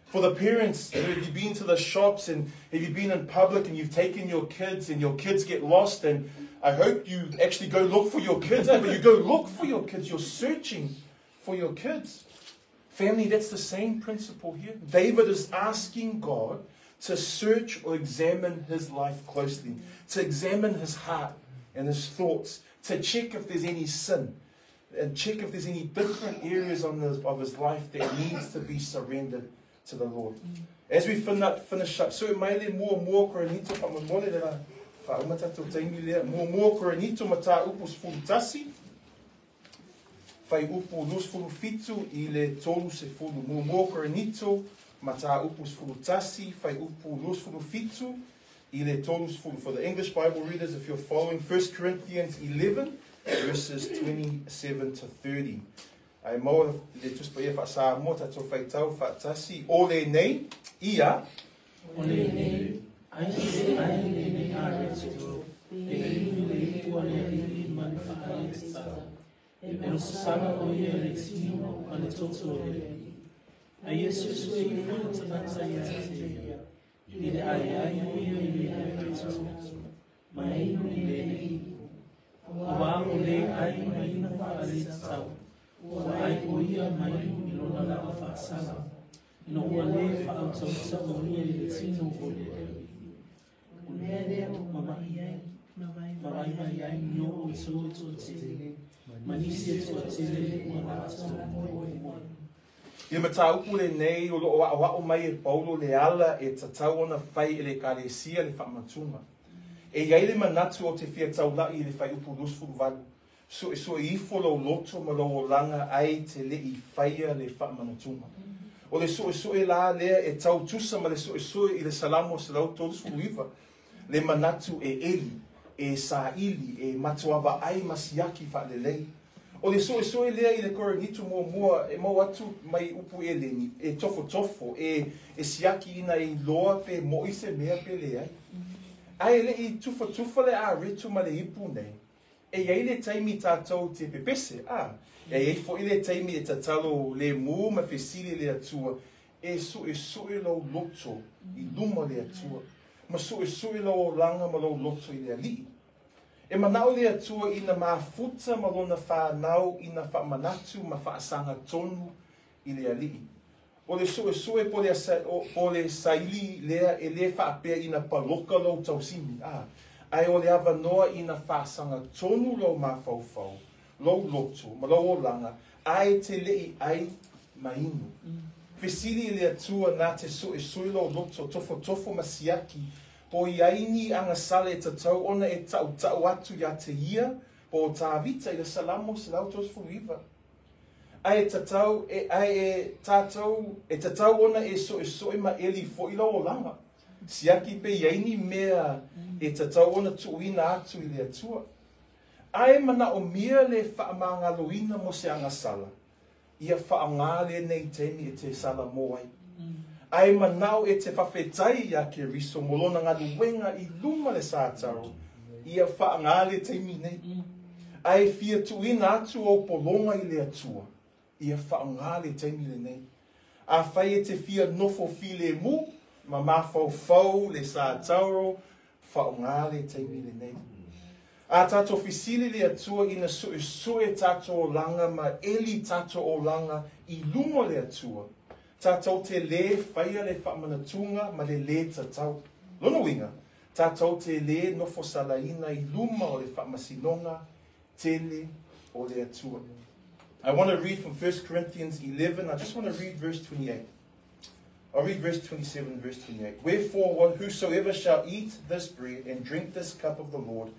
For the parents, have you been to the shops and have you been in public and you've taken your kids and your kids get lost, and I hope you actually go look for your kids, but you go look for your kids, you're searching for your kids. Family, that's the same principle here. David is asking God to search or examine his life closely, to examine his heart and his thoughts, to check if there's any sin, and check if there's any different areas of his life that needs to be surrendered to the Lord. As we finish up, so maile mua koranito pamamole le la whaumata tō taimi lea, mua koranito mata upus fulutasi, whai upu lus fulu fitu I le tolu se fulu, mua koranito mata upus fulutasi, whai upu lus fulu fitu I le tolu se fulu. For the English Bible readers, if you're following 1 Corinthians 11, verses 27 to 30. Ai moa le tuspa ia whaasa mo tato whaitau whaatasi. O le nei, ia. O le nei, ai se ai le nei aretu, e inu le tua le ili mani whaaresta. E mero sana o ia le tino, ma le toto o le. A Yesu sue I funa tanata ia te ia. I le ai o ia I le aretu, ma inu I le ili. Wa o le ai ma inu whaaresta. O ai o ia mai I lona lava whaasala. No ua le whaatauta o ia I le tino o le rewi. O le rea o mawai ai. Mawai mai ai no o tō tō te. Manisi e tua tele mwana ata mo. I mata upule nei o lo o mai e Paulo le ala e tatau ona fai ele kalesia le whamatunga. E iai le manatu o te fia taulai le whai upu lusfuru valu. So I folo loto ma lo langa ai te le I whaia le whamanatunga. O le so e la lea e tau tusa ma le so I le salamo se lau tolu suru iwa. Le manatu e eli, e sa ili, e matuava ai masiaki wha le lei. O le so e lea I le korangitu mua e mau atu mai upu e leni, e tofo, e siaki ina I loa pe moise mea pe le ai. Ai le I tufa le a retu ma le ipu nei. E iai le taimi tātou te pepese, e iai fo I le taimi e tatalo le mū ma fesili le atua, e so e lau loto I luma le atua, ma so e lau langa ma lau loto I le ali. E manau le atua ina mafuta ma lona whanau ina whamanatu ma whaasanga tonu I le ali. O le so e po le saili lea e le whaapea ina paloka lau tausimi, ai o le awa noa ina whaasanga tonu lau mawhauwhau, lau loto, ma lau o langa, ai te lei ai mainu. Fesili le atua nā te so e lau loto, tofo masiaki, po I aini anga sale e tatau, ona e tau atu ya te ia, po tā vita I le salamo se lau tos fuiva. Ai e tatau, tatau ona e so e ma eli fo I lau o langa. Siaki pe iaini mea e tatau ona tuuina atu I le atua. Ai mana o mia le whaamangaloina mo se anga sala. Ia whaangale nei temi e te sala moai. Ai manao e te whawhetai ia ke riso molona ngadu wenga I luma le sātaro. Ia whaangale temi nei. Ai fia tuuina atu o polonga I le atua. Ia whaangale temi le nei. A whai e te fia nofo file mu. Ma mawhauwhau le sātauro, whaongale teimi le nei. A tato fisili le atua ina sue tato o langa ma eli tato o langa I lumo le atua. Tato te le whaia le whamanatunga ma le tatau. Lono winga, tato te le nofo salaina I luma o le whamasinonga tele o le atua. I want to read from 1 Corinthians 11. I just want to read verse 28. I'll read verse 27 and verse 28. Wherefore, whosoever shall eat this bread and drink this cup of the Lord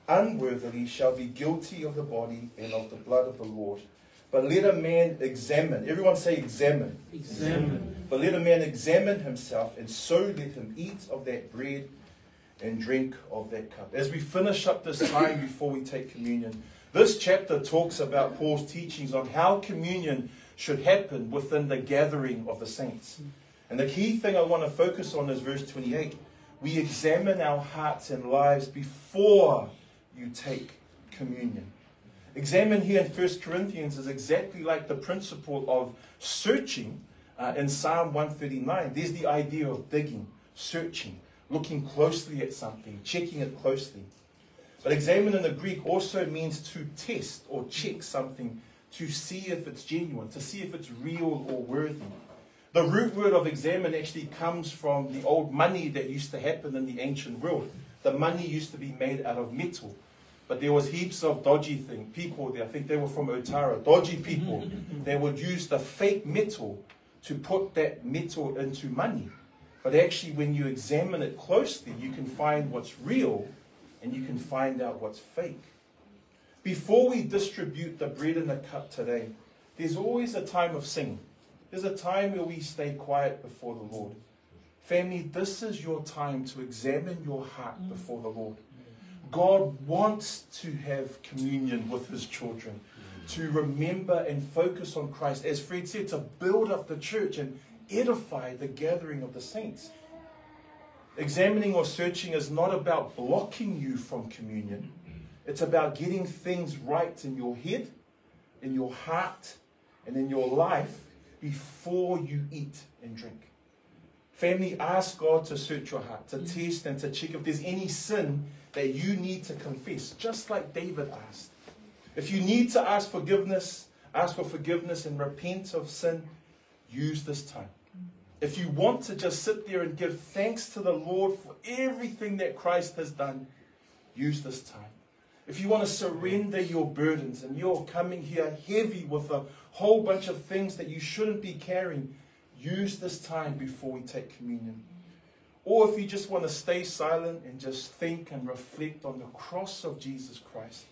unworthily shall be guilty of the body and of the blood of the Lord. But let a man examine. Everyone say examine. Examine. But let a man examine himself, and so let him eat of that bread and drink of that cup. As we finish up this time before we take communion, this chapter talks about Paul's teachings on how communion should happen within the gathering of the saints. And the key thing I want to focus on is verse 28. We examine our hearts and lives before you take communion. Examine here in 1 Corinthians is exactly like the principle of searching in Psalm 139. There's the idea of digging, searching, looking closely at something, checking it closely. But examine in the Greek also means to test or check something to see if it's genuine, to see if it's real or worthy. The root word of examine actually comes from the old money that used to happen in the ancient world. The money used to be made out of metal. But there was heaps of dodgy people there. I think they were from Otara. Dodgy people. They would use the fake metal to put that metal into money. But actually, when you examine it closely, you can find what's real and you can find out what's fake. Before we distribute the bread and the cup today, there's always a time of singing. There's a time where we stay quiet before the Lord. Family, this is your time to examine your heart before the Lord. God wants to have communion with his children, to remember and focus on Christ. As Fred said, to build up the church and edify the gathering of the saints. Examining or searching is not about blocking you from communion. It's about getting things right in your head, in your heart, and in your life before you eat and drink. Family, ask God to search your heart, to test and to check if there's any sin that you need to confess, just like David asked. If you need to ask for forgiveness and repent of sin, use this time. If you want to just sit there and give thanks to the Lord for everything that Christ has done, use this time. If you want to surrender your burdens and you're coming here heavy with a whole bunch of things that you shouldn't be carrying, use this time before we take communion. Or if you just want to stay silent and just think and reflect on the cross of Jesus Christ,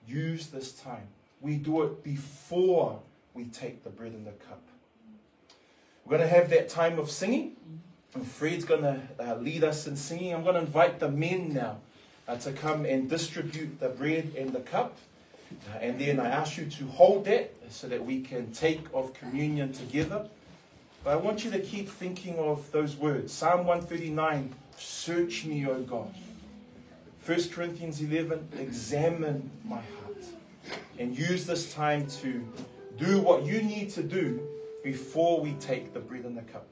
use this time. We do it before we take the bread and the cup. We're going to have that time of singing. And Fred's going to lead us in singing. I'm going to invite the men now to come and distribute the bread and the cup. And then I ask you to hold that so that we can take of communion together. But I want you to keep thinking of those words. Psalm 139, search me, O God. 1 Corinthians 11, examine my heart. And use this time to do what you need to do before we take the bread and the cup.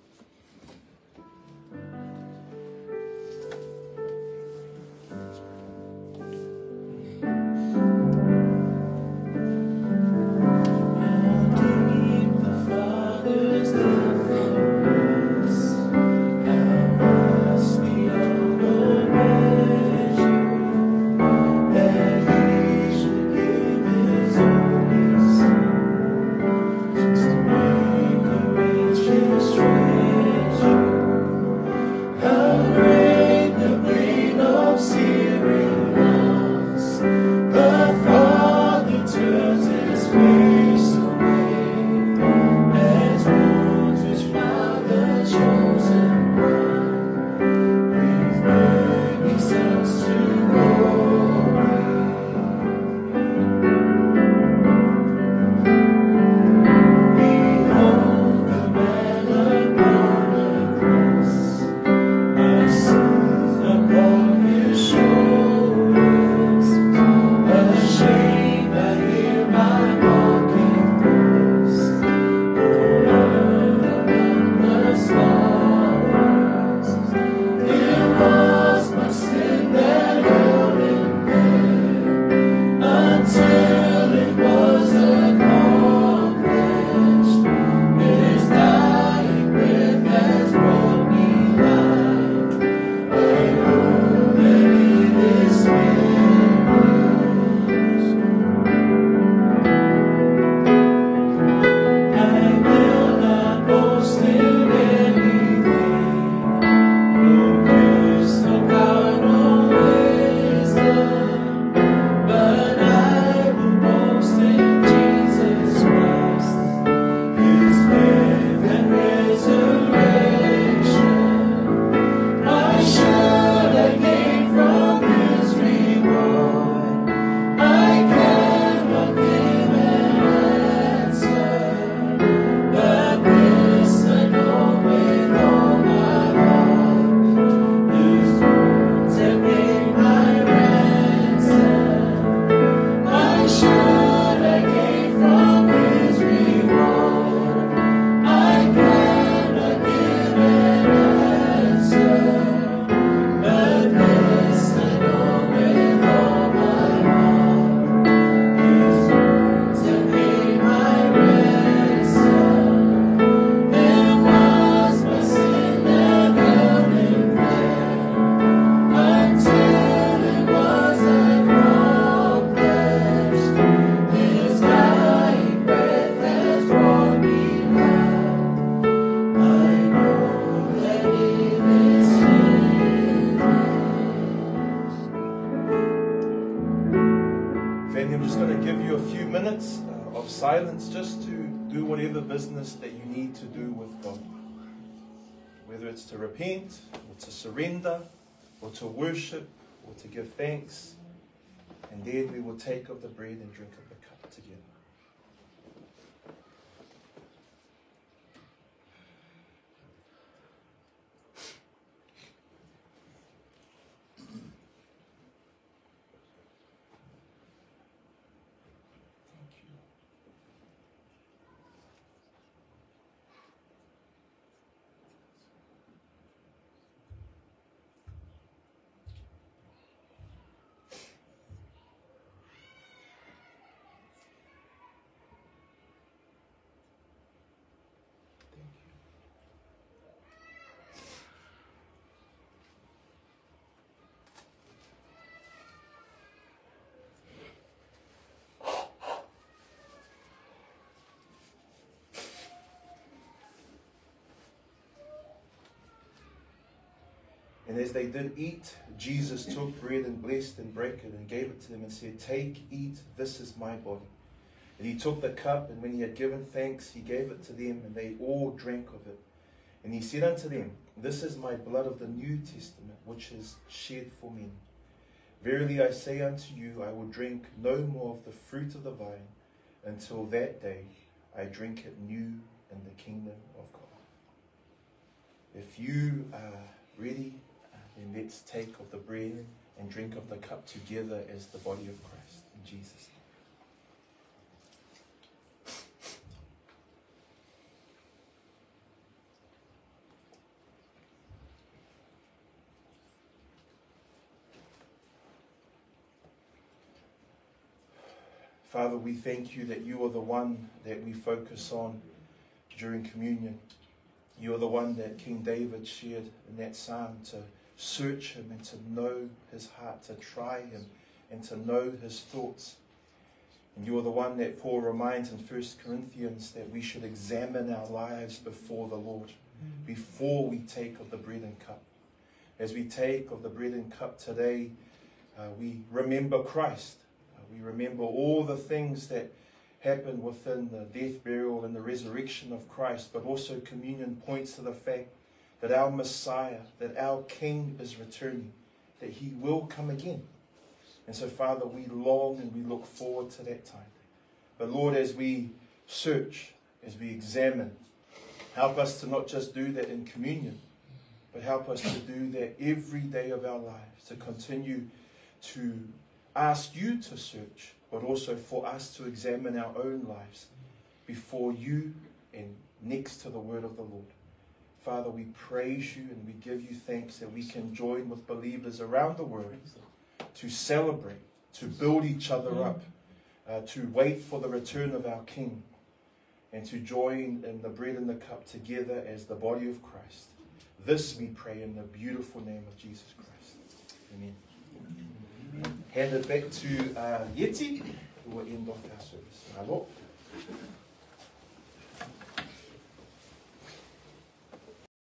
Silence just to do whatever business that you need to do with God. Whether it's to repent, or to surrender, or to worship, or to give thanks. And then we will take of the bread and drink of the cup together. And as they did eat, Jesus took bread and blessed and broke it and gave it to them and said, "Take, eat, this is my body." And he took the cup, and when he had given thanks, he gave it to them, and they all drank of it. And he said unto them, "This is my blood of the New Testament, which is shed for men. Verily I say unto you, I will drink no more of the fruit of the vine until that day I drink it new in the kingdom of God." If you are ready, then let's take of the bread and drink of the cup together as the body of Christ. In Jesus' name. Father, we thank you that you are the one that we focus on during communion. You are the one that King David shared in that psalm, to search him and to know his heart, to try him and to know his thoughts. And you are the one that Paul reminds in 1 Corinthians that we should examine our lives before the Lord, before we take of the bread and cup. As we take of the bread and cup today, we remember Christ. We remember all the things that happened within the death, burial, and the resurrection of Christ, but also communion points to the fact that our Messiah, that our King is returning, that he will come again. And so, Father, we long and we look forward to that time. But Lord, as we search, as we examine, help us to not just do that in communion, but help us to do that every day of our lives, to continue to ask you to search, but also for us to examine our own lives before you and next to the word of the Lord. Father, we praise you and we give you thanks that we can join with believers around the world to celebrate, to build each other up, to wait for the return of our King, and to join in the bread and the cup together as the body of Christ. This we pray in the beautiful name of Jesus Christ. Amen. Hand it back to Yeti, who will end off our service.